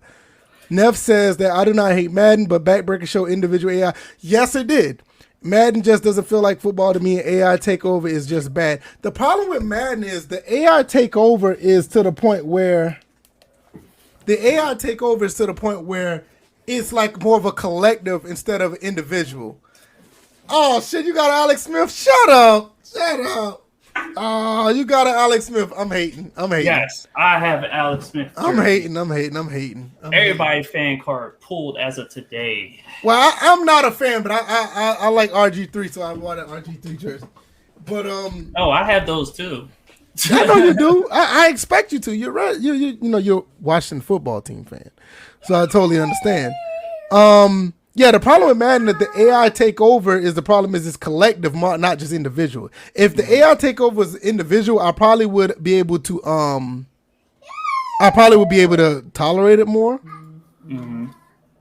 [SPEAKER 1] Neff says that I do not hate Madden, but Backbreaker show individual AI. Yes, it did. Madden just doesn't feel like football to me, and AI takeover is just bad. The problem with Madden is the AI takeover is to the point where it's like more of a collective instead of individual. Oh shit, you got Alex Smith? Shut up. Oh, you got an Alex Smith. I'm hating.
[SPEAKER 2] Yes, I have an Alex Smith jersey.
[SPEAKER 1] I'm hating.
[SPEAKER 2] Everybody fan card pulled as of today.
[SPEAKER 1] Well, I'm not a fan, but I like RG3, so I bought an RG3 jersey. But
[SPEAKER 2] Oh, I have those too.
[SPEAKER 1] I know you do. I expect you to. You're right. You're a Washington football team fan, so I totally understand. Yeah, the problem with Madden that the AI takeover is it's collective, not just individual. If the AI takeover was individual, I probably would be able to tolerate it more.
[SPEAKER 2] Mm-hmm.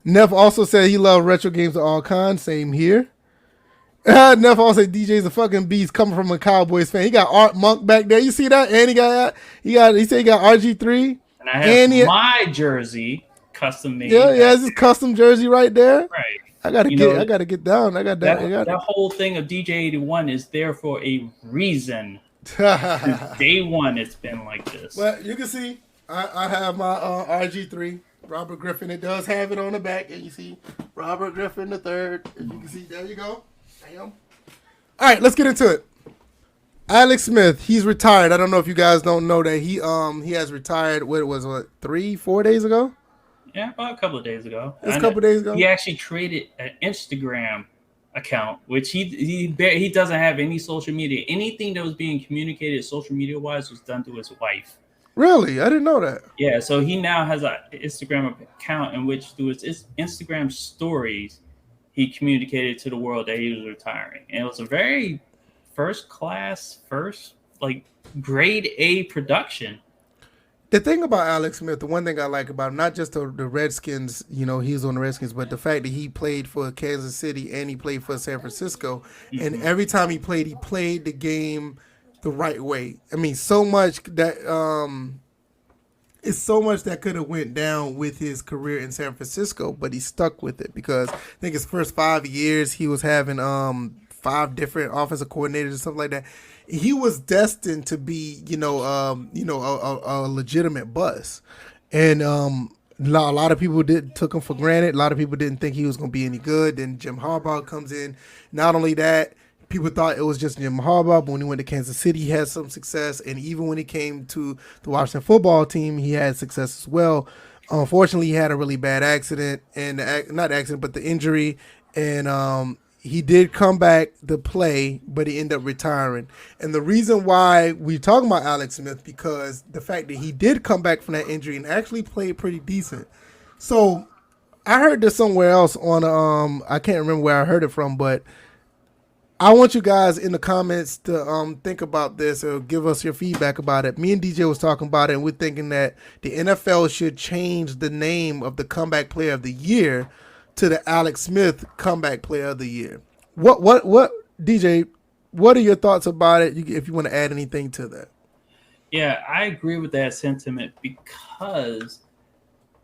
[SPEAKER 1] Neff also said he loved retro games of all kinds. Same here. Neff also said DJ's a fucking beast coming from a Cowboys fan. He got Art Monk back there. You see that? And he said he got RG3.
[SPEAKER 2] And I have my jersey custom made.
[SPEAKER 1] Yeah, it's his custom jersey right there.
[SPEAKER 2] Right.
[SPEAKER 1] I gotta get down. I got that.
[SPEAKER 2] That whole thing of DJ 81 is there for a reason. Since day one, it's been like this.
[SPEAKER 1] Well, you can see I have my RG3. Robert Griffin. It does have it on the back, and you see Robert Griffin the third. As you can see, there you go. Damn. All right, let's get into it. Alex Smith, he's retired. I don't know if you guys don't know that he has retired. What 3-4 days ago?
[SPEAKER 2] Yeah, about a couple of days ago.
[SPEAKER 1] It's a couple of days ago.
[SPEAKER 2] He actually created an Instagram account, which he doesn't have any social media. Anything that was being communicated social media wise was done through his wife.
[SPEAKER 1] Really? I didn't know that.
[SPEAKER 2] Yeah, so he now has an Instagram account in which through his Instagram stories, he communicated to the world that he was retiring. And it was a very first grade A production.
[SPEAKER 1] The thing about Alex Smith, the one thing I like about him, not just the Redskins, he's on the Redskins, but the fact that he played for Kansas City and he played for San Francisco. Mm-hmm. And every time he played the game the right way. I mean, so much that it's so much that could have went down with his career in San Francisco, but he stuck with it because I think his first 5 years he was having 5 different offensive coordinators and stuff like that. He was destined to be, a legitimate bust, and a lot of people took him for granted. A lot of people didn't think he was going to be any good. Then Jim Harbaugh comes in. Not only that, people thought it was just Jim Harbaugh, but when he went to Kansas City, he had some success, and even when he came to the Washington football team, he had success as well. Unfortunately, he had a really bad accident, and the injury, and he did come back to play, but he ended up retiring. And the reason why we're talking about Alex Smith, because the fact that he did come back from that injury and actually played pretty decent. So I heard this somewhere else on, I can't remember where I heard it from, but I want you guys in the comments to think about this or give us your feedback about it. Me and DJ was talking about it, and we're thinking that the NFL should change the name of the Comeback Player of the Year to the Alex Smith Comeback Player of the Year. What, DJ, what are your thoughts about it, if you want to add anything to that?
[SPEAKER 2] Yeah, I agree with that sentiment because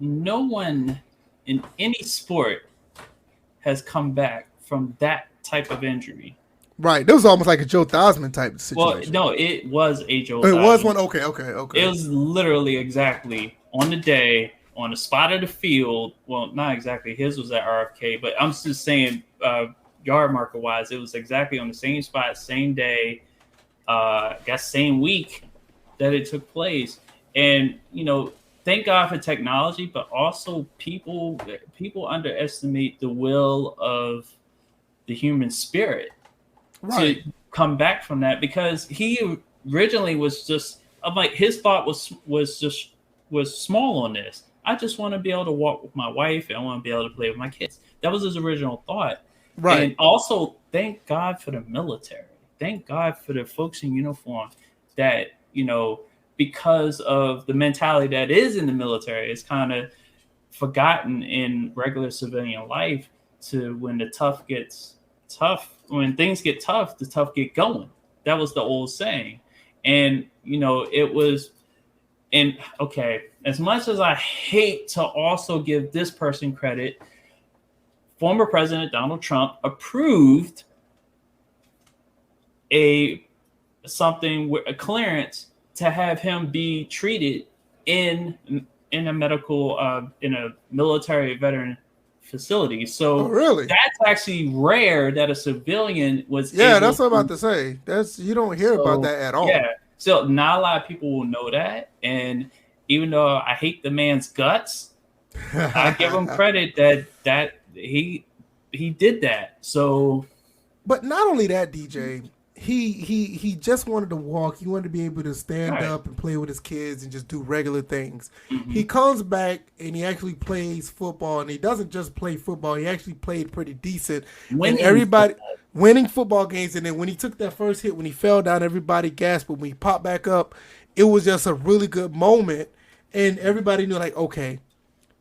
[SPEAKER 2] no one in any sport has come back from that type of injury.
[SPEAKER 1] Right. That was almost like a Joe Theismann type situation.
[SPEAKER 2] Well, no, it was a Joe
[SPEAKER 1] Theismann.
[SPEAKER 2] It
[SPEAKER 1] was one? Okay.
[SPEAKER 2] It was literally exactly on the day, on the spot of the field. Well, not exactly. His was at RFK, but I'm just saying yard marker wise, it was exactly on the same spot, same day, same week that it took place. And thank God for technology, but also people underestimate the will of the human spirit to
[SPEAKER 1] Right.
[SPEAKER 2] come back from that, because he originally was just, I'm like, his thought was small on this. I just want to be able to walk with my wife, and I want to be able to play with my kids. That was his original thought.
[SPEAKER 1] Right.
[SPEAKER 2] And also, thank God for the military. Thank God for the folks in uniform that, because of the mentality that is in the military, it's kind of forgotten in regular civilian life, to when the tough gets tough, when things get tough, the tough get going. That was the old saying. And, it was, and okay, as much as I hate to also give this person credit, former President Donald Trump approved a clearance to have him be treated in a medical in a military veteran facility.
[SPEAKER 1] Oh,
[SPEAKER 2] So
[SPEAKER 1] really?
[SPEAKER 2] that's actually rare that a civilian was
[SPEAKER 1] Yeah,
[SPEAKER 2] able
[SPEAKER 1] that's what I'm about
[SPEAKER 2] to.
[SPEAKER 1] to say. That's you don't hear about
[SPEAKER 2] So
[SPEAKER 1] that at
[SPEAKER 2] yeah,
[SPEAKER 1] all.
[SPEAKER 2] so not a lot of people will know that. And even though I hate the man's guts, I give him credit that he did that. So
[SPEAKER 1] But not only that, DJ, he just wanted to walk. He wanted to be able to stand
[SPEAKER 2] right.
[SPEAKER 1] up and play with his kids and just do regular things.
[SPEAKER 2] Mm-hmm.
[SPEAKER 1] He comes back and he actually plays football, and he doesn't just play football. He actually played pretty decent, and
[SPEAKER 2] Winning
[SPEAKER 1] everybody
[SPEAKER 2] football.
[SPEAKER 1] winning football games. And then when he took that first hit, when he fell down, everybody gasped. But when he popped back up, it was just a really good moment, and everybody knew like, okay,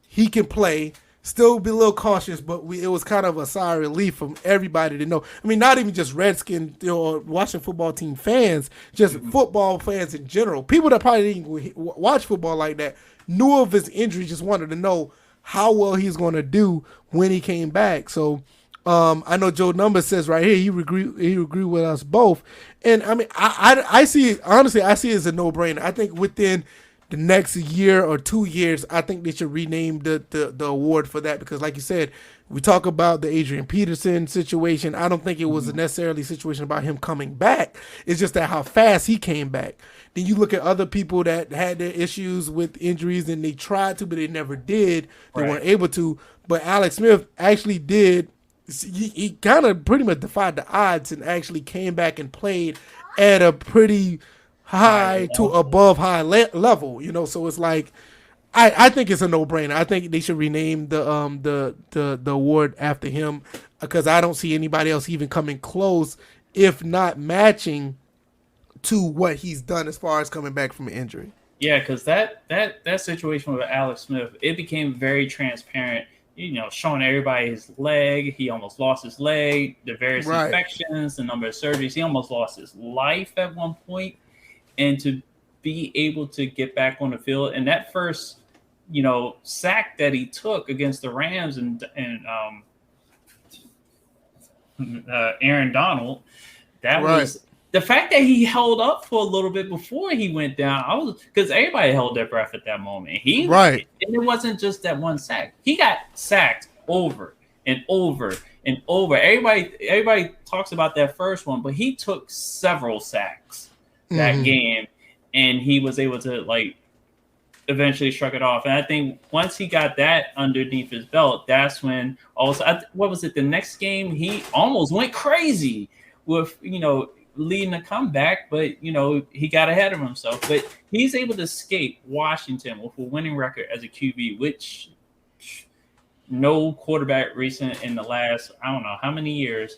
[SPEAKER 1] he can play. Still be a little cautious, but it was kind of a sigh of relief from everybody to know. I mean, not even just Redskin or Washington football team fans, just
[SPEAKER 2] Mm-hmm.
[SPEAKER 1] football fans in general. People that probably didn't watch football like that knew of his injury, just wanted to know how well he's going to do when he came back. So I know Joe Number says right here he agree with us both, and I mean I see it, honestly, I see it as a no brainer. I think within the next year or 2 years, I think they should rename the award for that, because like you said, we talk about the Adrian Peterson situation. I don't think it was a necessarily situation about him coming back. It's just that how fast he came back. Then you look at other people that had their issues with injuries and they tried to, but they never did. They
[SPEAKER 2] Right.
[SPEAKER 1] weren't able to. But Alex Smith actually did. He kind of pretty much defied the odds and actually came back and played at a pretty
[SPEAKER 2] High
[SPEAKER 1] high to
[SPEAKER 2] level.
[SPEAKER 1] above high level, so it's like I think it's a no brainer. I think they should rename the award after him, because I don't see anybody else even coming close, if not matching, to what he's done as far as coming back from an injury.
[SPEAKER 2] Yeah, because that situation with Alex Smith, it became very transparent. Showing everybody his leg. He almost lost his leg. The various
[SPEAKER 1] Right.
[SPEAKER 2] infections, the number of surgeries. He almost lost his life at one point. And to be able to get back on the field, and that first, sack that he took against the Rams and Aaron Donald, that
[SPEAKER 1] Right.
[SPEAKER 2] was the fact that he held up for a little bit before he went down. I was, because everybody held their breath at that moment.
[SPEAKER 1] Right.
[SPEAKER 2] And it wasn't just that one sack. He got sacked over and over and over. Everybody talks about that first one, but he took several sacks that game, and he was able to eventually shrug it off. And I think once he got that underneath his belt, that's when also, what was it? The next game, he almost went crazy with leading a comeback, but he got ahead of himself. But he's able to escape Washington with a winning record as a QB, which no quarterback recent in the last, I don't know how many years,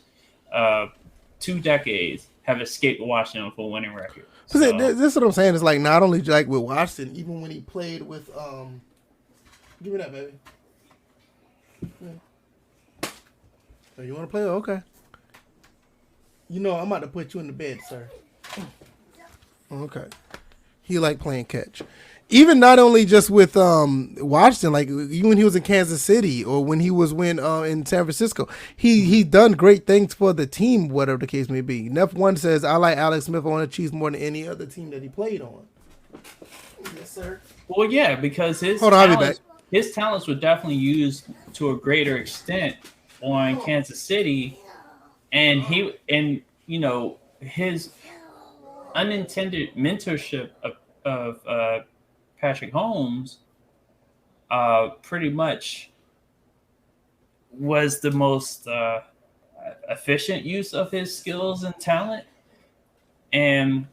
[SPEAKER 2] 2 decades, have escaped Washington with a winning record. So,
[SPEAKER 1] this is what I'm saying. It's like not only like with Washington, even when he played with give me that, baby. Oh, you want to play? Okay. I'm about to put you in the bed, sir. Okay. He liked playing catch. Even not only just with Washington, like even when he was in Kansas City or when he was in San Francisco, he done great things for the team, whatever the case may be. Neff One says, I like Alex Smith. I want to choose more than any other team that he played on. Yes, sir.
[SPEAKER 2] Well, yeah, because
[SPEAKER 1] Hold on, I'll be back.
[SPEAKER 2] His talents were definitely used to a greater extent on Kansas City, and his unintended mentorship of Patrick Holmes pretty much was the most efficient use of his skills and talent. And,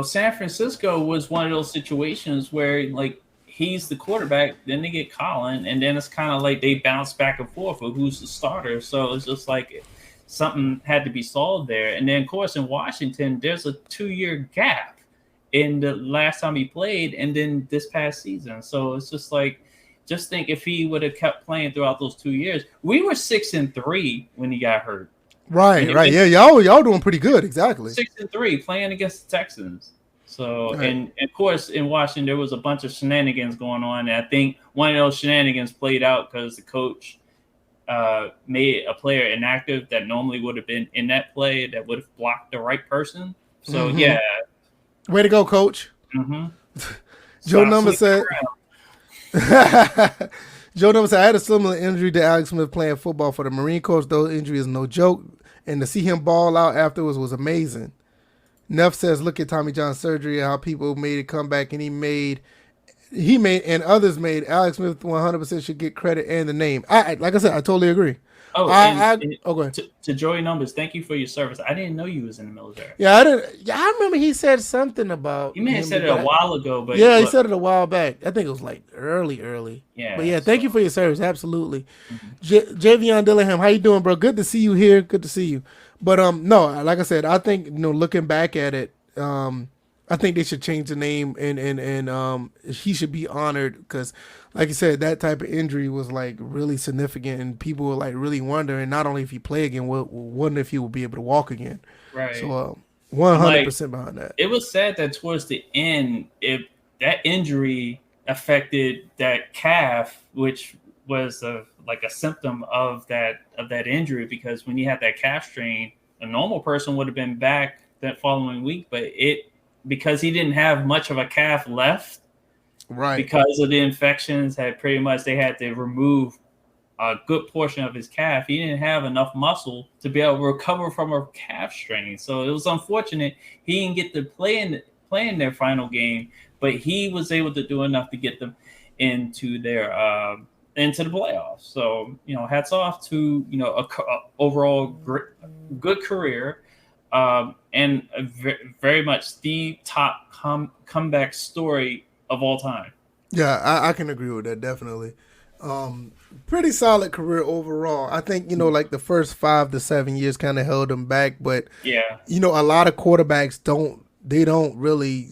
[SPEAKER 2] San Francisco was one of those situations where, like, he's the quarterback, then they get Colin, and then it's kind of like they bounce back and forth of who's the starter. So it's just like something had to be solved there. And then, of course, in Washington, there's a 2-year gap in the last time he played and then this past season. So it's just like, just think if he would have kept playing throughout those 2 years. We were 6-3 when he got hurt.
[SPEAKER 1] Right. Yeah, y'all doing pretty good. Exactly.
[SPEAKER 2] 6-3 playing against the Texans. So, right. And of course, in Washington, there was a bunch of shenanigans going on. And I think one of those shenanigans played out because the coach made a player inactive that normally would have been in that play that would have blocked the right person. So, yeah.
[SPEAKER 1] Way to go, Coach. Joe Number said, I had a similar injury to Alex Smith playing football for the Marine Corps. Though injury is no joke. And to see him ball out afterwards was amazing. Neff says, look at Tommy John's surgery, how people made a comeback, and he made, and others made. Alex Smith 100% should get credit and the name. Like I said, I totally agree.
[SPEAKER 2] Oh, go ahead. To Joey Numbers, thank you for your service. I didn't know you was in the military.
[SPEAKER 1] Yeah, I didn't. Yeah, I remember he said something about.
[SPEAKER 2] You may have said it a while ago, but
[SPEAKER 1] yeah, he said it a while back. I think it was like early. Yeah. But yeah, thank you for your service. Absolutely. Javion Dillingham, how you doing, bro? Good to see you here. Good to see you. But no, like I said, I think looking back at it, I think they should change the name and he should be honored because, like you said, that type of injury was like really significant and people were like really wondering not only if he play again, wondering if he would be able to walk again.
[SPEAKER 2] Right.
[SPEAKER 1] So 100% behind that.
[SPEAKER 2] It was sad that towards the end, that injury affected that calf, which was like a symptom of that injury, because when you had that calf strain, a normal person would have been back that following week, but because he didn't have much of a calf left, right? Because of the infections, they had to remove a good portion of his calf. He didn't have enough muscle to be able to recover from a calf strain. So it was unfortunate he didn't get to play in their final game, but he was able to do enough to get them into their into the playoffs. So hats off to a overall good career. And very much the top comeback story of all time.
[SPEAKER 1] Yeah, I can agree with that, definitely. Pretty solid career overall. I think, like the first 5 to 7 years kind of held him back, but
[SPEAKER 2] yeah,
[SPEAKER 1] a lot of quarterbacks don't really,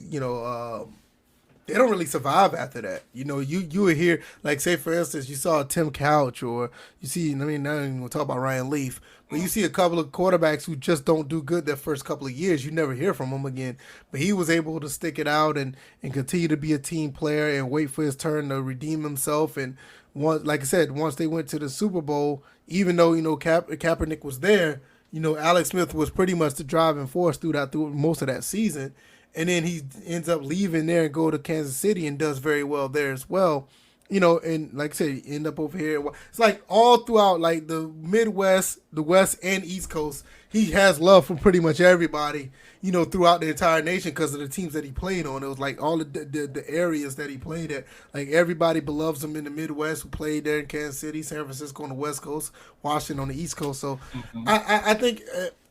[SPEAKER 1] they don't really survive after that. You would hear, like, say, for instance, you saw Tim Couch, or you see, not even going to talk about Ryan Leaf, but you see a couple of quarterbacks who just don't do good their first couple of years. You never hear from them again. But he was able to stick it out and continue to be a team player and wait for his turn to redeem himself. And like I said, once they went to the Super Bowl, even though, Kaepernick was there, Alex Smith was pretty much the driving force through most of that season. And then he ends up leaving there and go to Kansas City and does very well there as well. And like I said, end up over here. It's like all throughout, like the Midwest, the West, and East Coast, he has love from pretty much everybody, throughout the entire nation because of the teams that he played on. It was like all the areas that he played at. Like everybody loves him in the Midwest who played there in Kansas City, San Francisco on the West Coast, Washington on the East Coast. So I think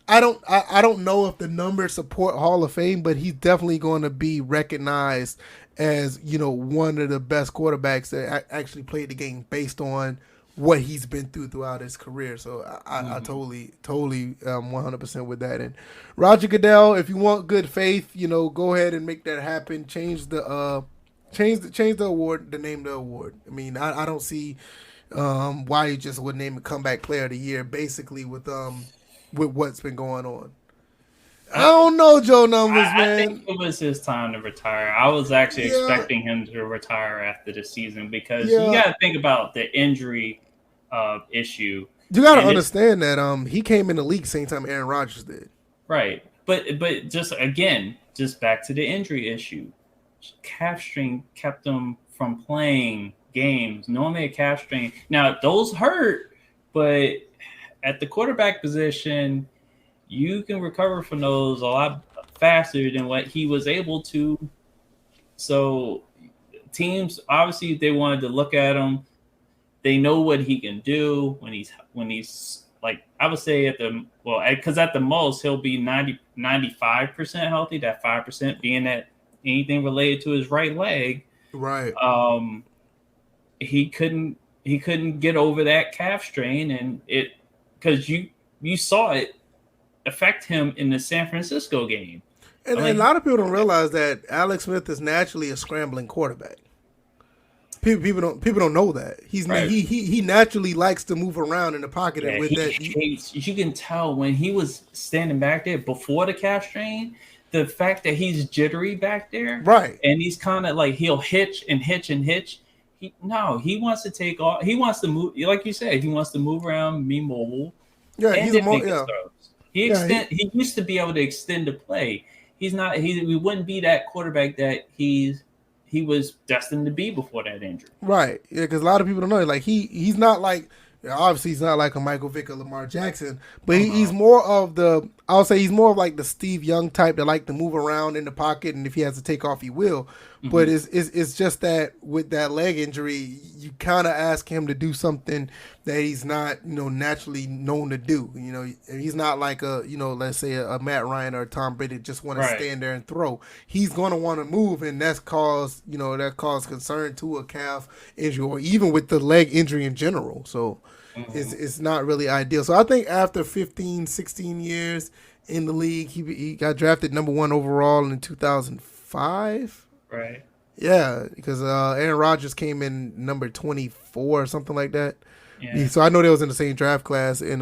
[SPEAKER 1] I don't know if the numbers support Hall of Fame, but he's definitely going to be recognized as, one of the best quarterbacks that actually played the game based on what he's been throughout his career. So I totally 100% with that. And Roger Goodell, if you want good faith, go ahead and make that happen. Change the award, the name of the award. I mean, I don't see why you just would name a comeback player of the year, basically with what's been going on. I don't know, Joe Numbers, man.
[SPEAKER 2] I think it was his time to retire. I was actually expecting him to retire after the season because you got to think about the injury issue.
[SPEAKER 1] You got to understand that he came in the league same time Aaron Rodgers did.
[SPEAKER 2] Right. But just back to the injury issue. Calf strain kept him from playing games. Normally a calf strain. Now, those hurt, but at the quarterback position, you can recover from those a lot faster than what he was able to So teams obviously they wanted to look at him. They know what he can do when he's like, I would say because at the most he'll be 95% healthy. That 5% being that anything related to his right leg.
[SPEAKER 1] Right.
[SPEAKER 2] He couldn't get over that calf strain, and it because you saw it affect him in the San Francisco game.
[SPEAKER 1] And a lot of people don't realize that Alex Smith is naturally a scrambling quarterback. People don't know that he naturally likes to move around in the pocket, and with that,
[SPEAKER 2] you can tell when he was standing back there before the calf strain, the fact that he's jittery back there,
[SPEAKER 1] right?
[SPEAKER 2] And he's kind of like he'll hitch and hitch and hitch. He wants to take off. He wants to move, like you said. He wants to move around, be mobile.
[SPEAKER 1] Yeah,
[SPEAKER 2] He used to be able to extend the play. He's not. We wouldn't be that quarterback that he was destined to be before that injury.
[SPEAKER 1] Right. Yeah, because a lot of people don't know. Like he's not like, obviously he's not like a Michael Vick or Lamar Jackson, but he's more of he's more of like the Steve Young type that like to move around in the pocket, and if he has to take off, he will. Mm-hmm. But it's just that with that leg injury, you kind of ask him to do something that he's not, naturally known to do. He's not like let's say a Matt Ryan or a Tom Brady just want to stand there and throw. He's going to want to move, and that's caused concern to a calf injury or even with the leg injury in general. So it's not really ideal. So I think after 15, 16 years in the league, he got drafted number 1 overall in 2005.
[SPEAKER 2] Right.
[SPEAKER 1] Yeah, because Aaron Rodgers came in number 24 or something like that.
[SPEAKER 2] Yeah.
[SPEAKER 1] So I know they was in the same draft class, and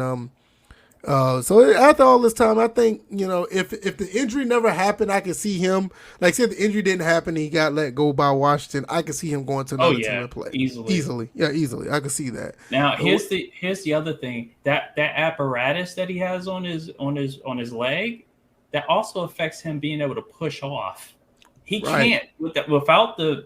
[SPEAKER 1] so after all this time, I think if the injury never happened, I could see him. Like, say if the injury didn't happen, he got let go by Washington. I could see him going to another team and play easily. Yeah, easily. I could see that.
[SPEAKER 2] Now here's the other thing, that apparatus that he has on his leg, that also affects him being able to push off. He can't without the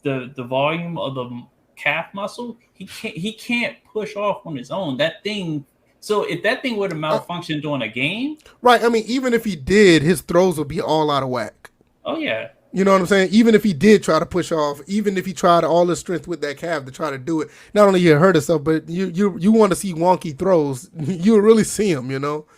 [SPEAKER 2] volume of the calf muscle. He can't push off on his own. That thing. So if that thing were to malfunction during a game,
[SPEAKER 1] right? I mean, even if he did, his throws would be all out of whack.
[SPEAKER 2] Oh yeah.
[SPEAKER 1] You know what I'm saying? Even if he did try to push off, even if he tried all his strength with that calf to try to do it, not only you hurt himself, but you want to see wonky throws. You'll really see them. Mm-hmm.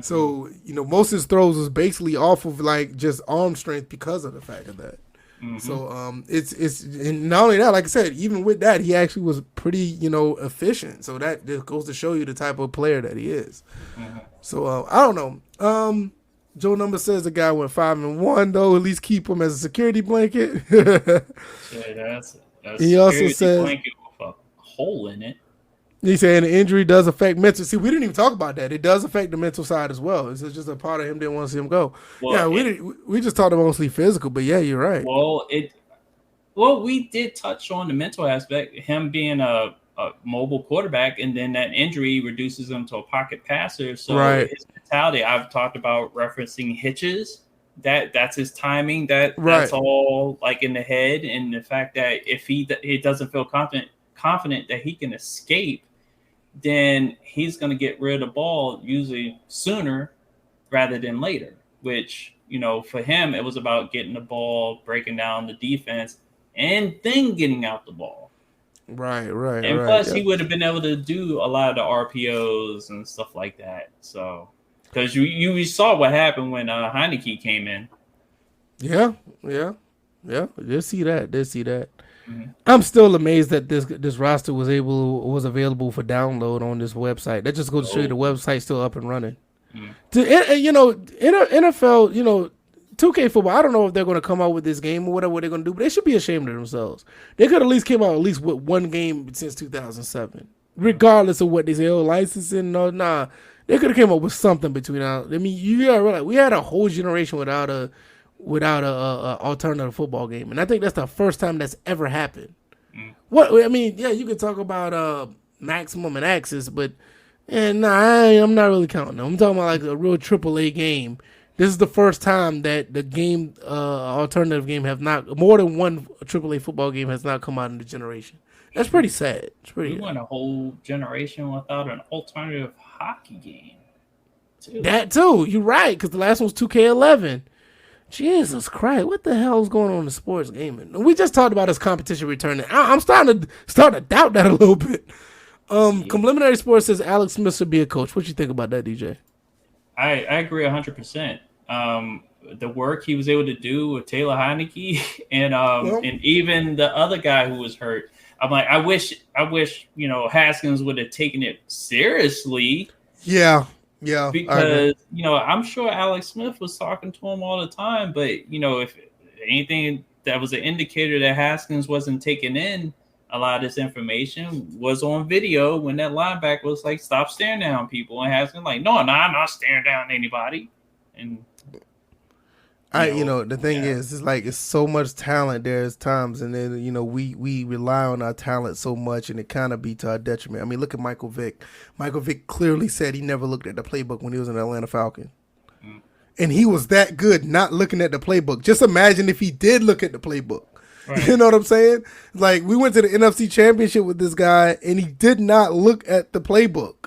[SPEAKER 1] So most of his throws was basically off of like just arm strength because of the fact of that. Mm-hmm. So it's and not only that, like I said, even with that, he actually was pretty efficient. So that just goes to show you the type of player that he is. Mm-hmm. So I don't know. Joe Number says the guy went 5-1 though. At least keep him as a security blanket.
[SPEAKER 2] Yeah, that's
[SPEAKER 1] he also says
[SPEAKER 2] blanket with a hole in it.
[SPEAKER 1] He's saying the injury does affect mental. See, we didn't even talk about that. It does affect the mental side as well. It's just a part of him didn't want to see him go. Well, we just talked about mostly physical, but yeah, you're right.
[SPEAKER 2] Well, we did touch on the mental aspect, him being a mobile quarterback, and then that injury reduces him to a pocket passer. So his mentality, I've talked about referencing hitches. That's his timing. That's all like in the head, and the fact that if he doesn't feel confident that he can escape, then he's going to get rid of the ball usually sooner rather than later, which, for him, it was about getting the ball, breaking down the defense, and then getting out the ball.
[SPEAKER 1] Right.
[SPEAKER 2] And plus, he would have been able to do a lot of the RPOs and stuff like that. So, because you saw what happened when Heineke came in.
[SPEAKER 1] Yeah. Did see that. Mm-hmm. I'm still amazed that this roster was available for download on this website. That just goes to show you the website's still up and running. Mm-hmm. NFL, 2K football. I don't know if they're going to come out with this game or whatever they're going to do, but they should be ashamed of themselves. They could at least came out with one game since 2007, regardless of what they say. Licensing? No, nah. They could have came up with something between now. I mean, you gotta realize we had a whole generation without a alternative football game, and I think that's the first time that's ever happened. You can talk about Maximum and Axis, but I'm not really counting them. I'm talking about like a real AAA game. This is the first time that the game alternative game have not, more than one AAA football game has not come out in the generation. That's pretty sad.
[SPEAKER 2] We went a whole generation without an alternative hockey game.
[SPEAKER 1] That too, you're right, because the last one was 2K11. Jesus Christ, what the hell is going on in sports gaming? We just talked about this competition returning. I'm starting to doubt that a little bit.
[SPEAKER 2] Yeah.
[SPEAKER 1] Complimentary Sports says Alex Smith should be a coach. What you think about that, DJ?
[SPEAKER 2] I agree 100%. The work he was able to do with Taylor Heineke
[SPEAKER 1] Well,
[SPEAKER 2] and even the other guy who was hurt. I'm like, I wish Haskins would have taken it seriously.
[SPEAKER 1] yeah, I agree.
[SPEAKER 2] Because I'm sure Alex Smith was talking to him all the time, but if anything that was an indicator that Haskins wasn't taking in a lot of this information was on video when that linebacker was like, "Stop staring down people," and Haskins like, "No, I'm not staring down anybody." And
[SPEAKER 1] The thing is, it's like it's so much talent. There's times, and then we rely on our talent so much, and it kind of be to our detriment. I mean, look at Michael Vick. Michael Vick clearly said he never looked at the playbook when he was in the Atlanta Falcon, and he was that good not looking at the playbook. Just imagine if he did look at the playbook. Right. You know what I'm saying? Like, we went to the NFC Championship with this guy, and he did not look at the playbook.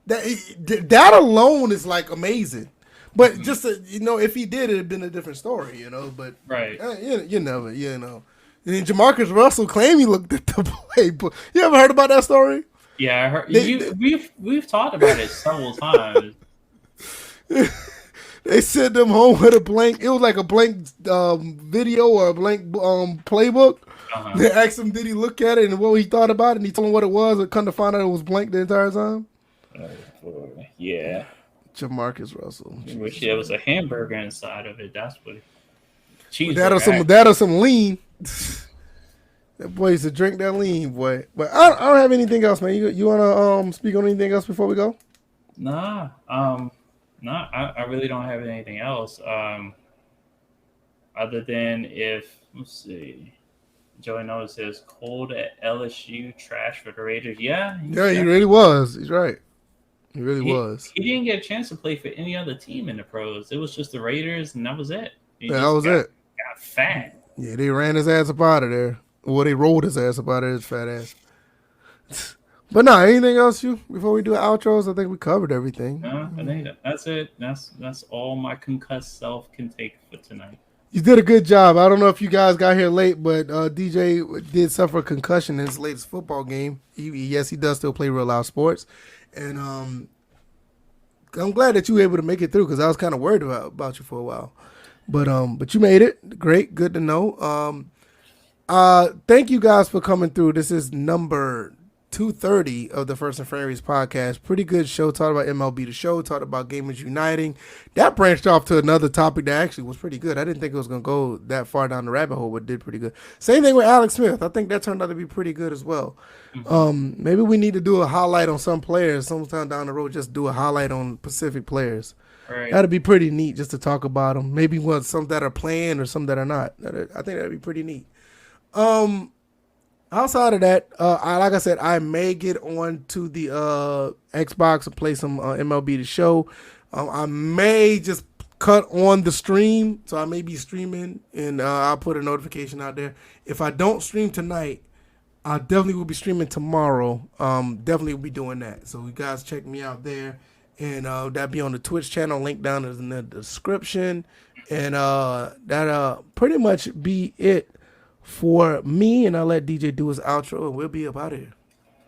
[SPEAKER 1] That alone is like amazing. But just if he did, it'd have been a different story, But
[SPEAKER 2] right,
[SPEAKER 1] you never, And then Jamarcus Russell claimed he looked at the playbook. You ever heard about that story?
[SPEAKER 2] Yeah, I heard. We've talked about it several times.
[SPEAKER 1] They sent them home with a blank. It was like a blank video or a blank playbook. Uh-huh. They asked him, did he look at it and what he thought about it? And he told them what it was. And come to find out it was blank the entire time.
[SPEAKER 2] Yeah.
[SPEAKER 1] Jamarcus Russell.
[SPEAKER 2] I wish there was a hamburger inside of it. That's what.
[SPEAKER 1] That or some lean. That boy used to drink that lean, boy. But I don't have anything else, man. You want to speak on anything else before we go?
[SPEAKER 2] Nah. I really don't have anything else. Other than let's see. Joey Noah says cold at LSU, trash for the Raiders. Yeah,
[SPEAKER 1] he really was. He's right. He really was.
[SPEAKER 2] He didn't get a chance to play for any other team in the pros. It was just the Raiders, and that was it.
[SPEAKER 1] That was it.
[SPEAKER 2] Got fat.
[SPEAKER 1] Yeah, they ran his ass up out of there. Well, they rolled his ass up out of his fat ass. But no, anything else before we do outros? I think we covered everything.
[SPEAKER 2] No, I think that's it. That's all my concussed self can take for tonight.
[SPEAKER 1] You did a good job. I don't know if you guys got here late, but DJ did suffer a concussion in his latest football game. He does still play Real Live Sports. And I'm glad that you were able to make it through because I was kind of worried about you for a while. But you made it. Great. Good to know. Thank you guys for coming through. This is number 230 of the First and Framerates podcast. Pretty good show. Talked about MLB The Show. Talked about Gamers Uniting. That branched off to another topic that actually was pretty good. I didn't think it was going to go that far down the rabbit hole, but did pretty good. Same thing with Alex Smith. I think that turned out to be pretty good as well. Mm-hmm. Maybe we need to do a highlight on some players sometime down the road. Just do a highlight on Pacific players.
[SPEAKER 2] Right.
[SPEAKER 1] That'd be pretty neat just to talk about them. Maybe some that are playing or some that are not. I think that'd be pretty neat. Outside of that, like I said, I may get on to the Xbox and play some MLB The Show. I may just cut on the stream, so I may be streaming, and I'll put a notification out there. If I don't stream tonight, I definitely will be streaming tomorrow. Definitely will be doing that. So you guys check me out there, and that'll be on the Twitch channel. Link down in the description, and that'll pretty much be it for me, and I'll let DJ do his outro, and we'll be up out of here.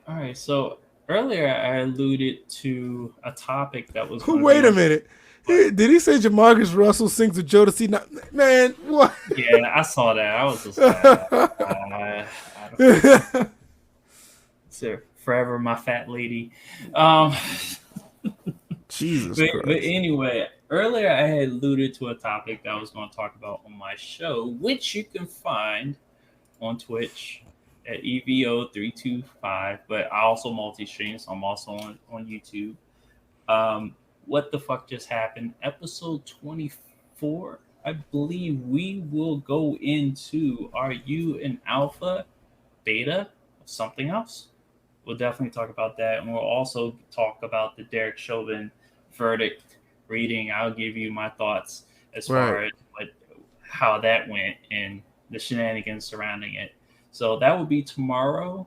[SPEAKER 2] All right, so earlier I alluded to a topic that was...
[SPEAKER 1] Wait a minute. Did he say Jamarcus Russell sings with Jodeci? Man, what?
[SPEAKER 2] Yeah, I saw that. I was just like... So, forever my fat lady.
[SPEAKER 1] Jesus Christ.
[SPEAKER 2] But anyway, earlier I had alluded to a topic that I was going to talk about on my show, which you can find on Twitch at EVO325, but I also multi-stream, so I'm also on YouTube. What the fuck just happened? Episode 24, I believe we will go into, are you an alpha, beta, or something else? We'll definitely talk about that, and we'll also talk about the Derek Chauvin verdict reading. I'll give you my thoughts as far as how that went and the shenanigans surrounding it. So that will be tomorrow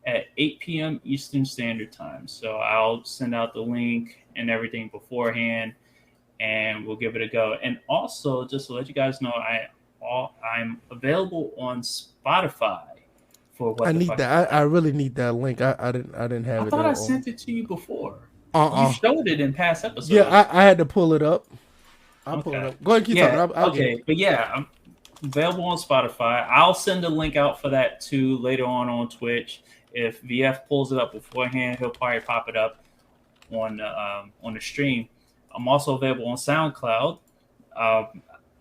[SPEAKER 2] at 8 p.m. Eastern Standard Time. So I'll send out the link and everything beforehand. and we'll give it a go. And also, just to let you guys know, I'm available on Spotify for
[SPEAKER 1] I
[SPEAKER 2] what the
[SPEAKER 1] need
[SPEAKER 2] fuck.
[SPEAKER 1] that. I really need that link. I didn't have
[SPEAKER 2] I
[SPEAKER 1] it
[SPEAKER 2] thought I
[SPEAKER 1] on.
[SPEAKER 2] sent it to you before. You
[SPEAKER 1] Uh-uh.
[SPEAKER 2] showed it in past
[SPEAKER 1] Yeah,
[SPEAKER 2] episodes.
[SPEAKER 1] I had to pull it up. I'll pull it
[SPEAKER 2] Okay.
[SPEAKER 1] up. Go ahead, keep talking.
[SPEAKER 2] Yeah.
[SPEAKER 1] I'll get it.
[SPEAKER 2] Okay. But yeah, I'm available on Spotify. I'll send a link out for that too later on Twitch. If VF pulls it up beforehand, he'll probably pop it up on the stream. I'm also available on SoundCloud.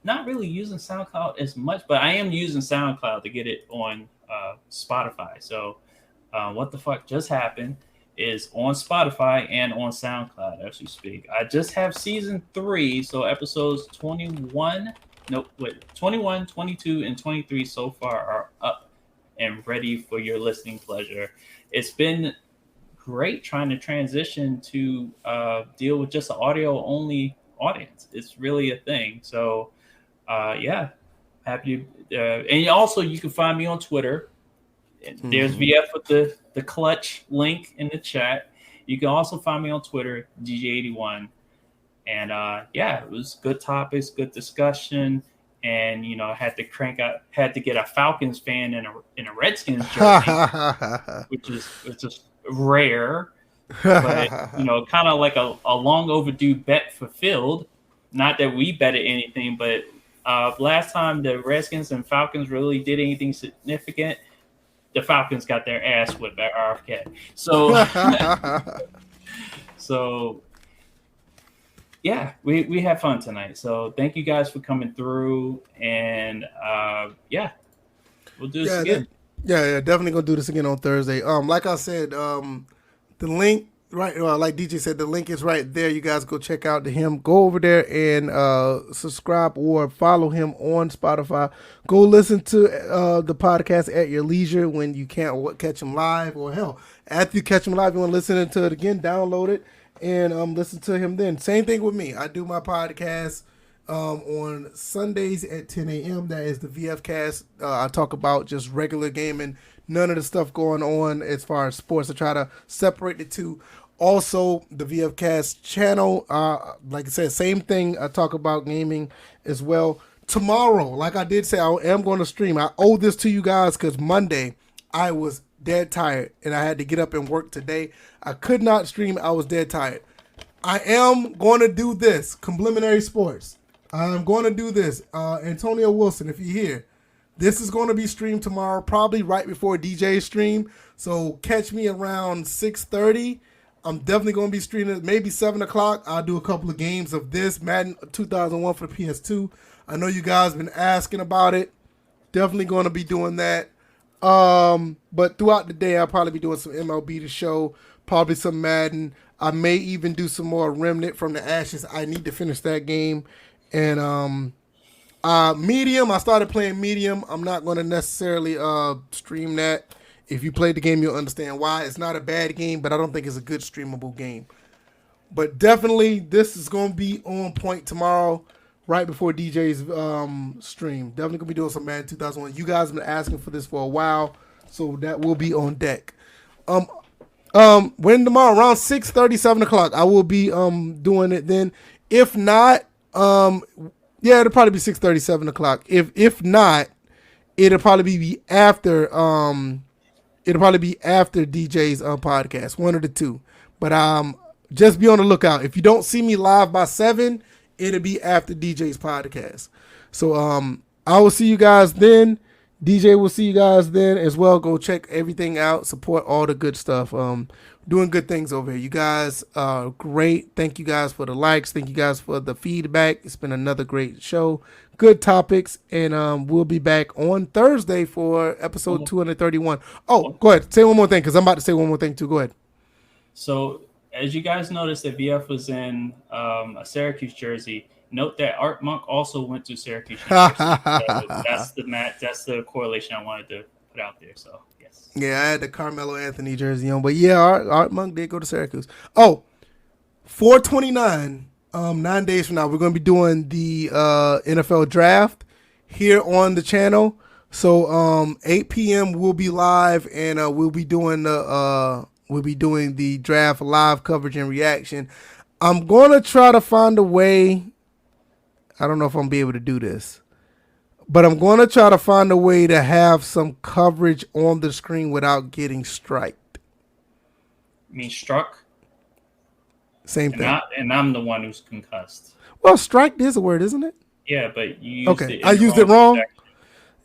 [SPEAKER 2] Not really using SoundCloud as much, but I am using SoundCloud to get it on Spotify. So, what the fuck just happened is on Spotify and on SoundCloud as we speak. I just have season 3, so episodes 21, nope, wait, 21, 22, and 23 so far are up and ready for your listening pleasure. It's been great trying to transition to deal with just an audio only audience. It's really a thing. So, yeah, happy to, and also you can find me on Twitter. There's VF with the clutch link in the chat. You can also find me on Twitter, DJ81. And yeah, it was good topics, good discussion. And I had to get a Falcons fan in a Redskins jersey, which is rare, but kind of like a long overdue bet fulfilled. Not that we betted anything, but last time the Redskins and Falcons really did anything significant, the Falcons got their ass whipped by RFK. So yeah, we had fun tonight. So thank you guys for coming through, and yeah, we'll do this again.
[SPEAKER 1] Yeah, definitely gonna do this again on Thursday. Like I said, the link like DJ said, the link is right there. You guys go check out him. Go over there and subscribe or follow him on Spotify. Go listen to the podcast at your leisure when you can't catch him live, or hell, after you catch him live, you want to listen to it again, download it and listen to him then. Same thing with me. I do my podcast on Sundays at 10 a.m. That is the VF Cast. I talk about just regular gaming, none of the stuff going on as far as sports. I try to separate the two. Also, the VF Cast channel, like I said, same thing. I talk about gaming as well. Tomorrow, like I did say, I am going to stream. I owe this to you guys because Monday I was dead tired and I had to get up and work today. I could not stream. I was dead tired. I am going to do this. Complimentary Sports. I'm going to do this. Antonio Wilson, if you're here, this is going to be streamed tomorrow, probably right before DJ's stream. So catch me around 6:30. I'm definitely going to be streaming maybe 7 o'clock. I'll do a couple of games of this Madden 2001 for the PS2. I know you guys been asking about it. Definitely going to be doing that. But throughout the day, I'll probably be doing some MLB The Show, probably some Madden. I may even do some more Remnant from the Ashes. I need to finish that game. And Medium, I started playing Medium. I'm not going to necessarily stream that. If you played the game, you'll understand why. It's not a bad game, but I don't think it's a good streamable game. But definitely, this is going to be on point tomorrow, right before DJ's stream. Definitely going to be doing some Madden 2001. You guys have been asking for this for a while, so that will be on deck. When tomorrow, around 6:30, 7 o'clock, I will be doing it then. If not, yeah, it'll probably be 6:30, 7 o'clock. If not, it'll probably be after DJ's podcast, one of the two. But just be on the lookout. If you don't see me live by 7, it'll be after DJ's podcast. So I will see you guys then. DJ will see you guys then as well. Go check everything out. Support all the good stuff. Doing good things over here. You guys are great. Thank you guys for the likes. Thank you guys for the feedback. It's been another great show. Good topics. And we'll be back on Thursday for episode 231. Oh, go ahead. Say one more thing because I'm about to say one more thing too. Go ahead.
[SPEAKER 2] So as you guys noticed that VF was in a Syracuse jersey, note that Art Monk also went to Syracuse. So that's the correlation I wanted to put out there. So yes.
[SPEAKER 1] Yeah, I had the Carmelo Anthony jersey on, but yeah, Art Monk did go to Syracuse. Oh, 4/29, 9 days from now, we're going to be doing the NFL draft here on the channel. So 8 p.m. we'll be live and we'll be doing the draft live coverage and reaction. I'm gonna try to find a way. I don't know if I'm gonna be able to do this, but I'm gonna try to find a way to have some coverage on the screen without getting striked.
[SPEAKER 2] I mean, struck,
[SPEAKER 1] Same thing.
[SPEAKER 2] and I'm the one who's concussed.
[SPEAKER 1] Well, striked is a word, isn't it?
[SPEAKER 2] Yeah, but you used
[SPEAKER 1] Okay,
[SPEAKER 2] it.
[SPEAKER 1] I
[SPEAKER 2] In the
[SPEAKER 1] used it
[SPEAKER 2] wrong
[SPEAKER 1] wrong.
[SPEAKER 2] section.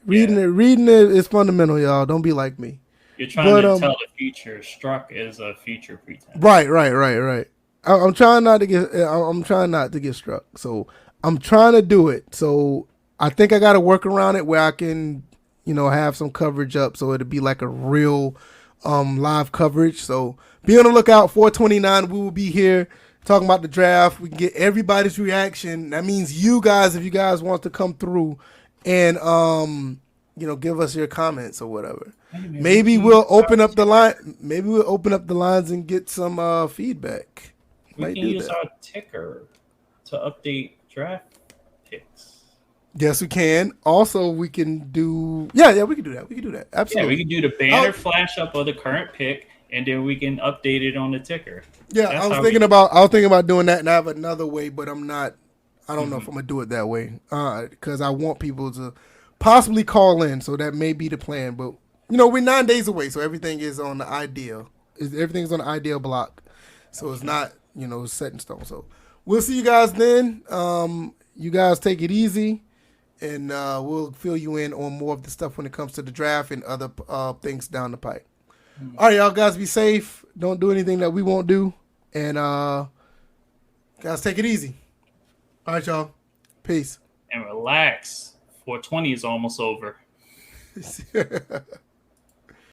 [SPEAKER 1] Reading it is fundamental, y'all. Don't be like me.
[SPEAKER 2] You're trying to tell the future. Struck is a future pretense.
[SPEAKER 1] Right. I'm trying not to get. I'm trying not to get struck. So I'm trying to do it. So I think I got to work around it where I can, have some coverage up so it'll be like a real live coverage. So be on the lookout. 429. We will be here talking about the draft. We can get everybody's reaction. That means you guys, if you guys want to come through and give us your comments or whatever. Maybe we'll open up the line. Maybe we'll open up the lines and get some feedback.
[SPEAKER 2] We can use our ticker to update draft picks.
[SPEAKER 1] Yes, we can. Also, we can do. Yeah, we can do that. We can do that. Absolutely.
[SPEAKER 2] Yeah, we can do the banner flash up of the current pick, and then we can update it on the ticker.
[SPEAKER 1] Yeah, I was thinking about doing that, and I have another way, but I'm not. I don't know if I'm gonna do it that way because I want people to possibly call in. So that may be the plan, but. We're 9 days away, so everything is on the ideal. Everything's on the ideal block, so it's not set in stone. So we'll see you guys then. You guys take it easy, and we'll fill you in on more of the stuff when it comes to the draft and other things down the pipe. All right, y'all guys, be safe. Don't do anything that we won't do, and guys, take it easy. All right, y'all. Peace.
[SPEAKER 2] And relax. 420 is almost over.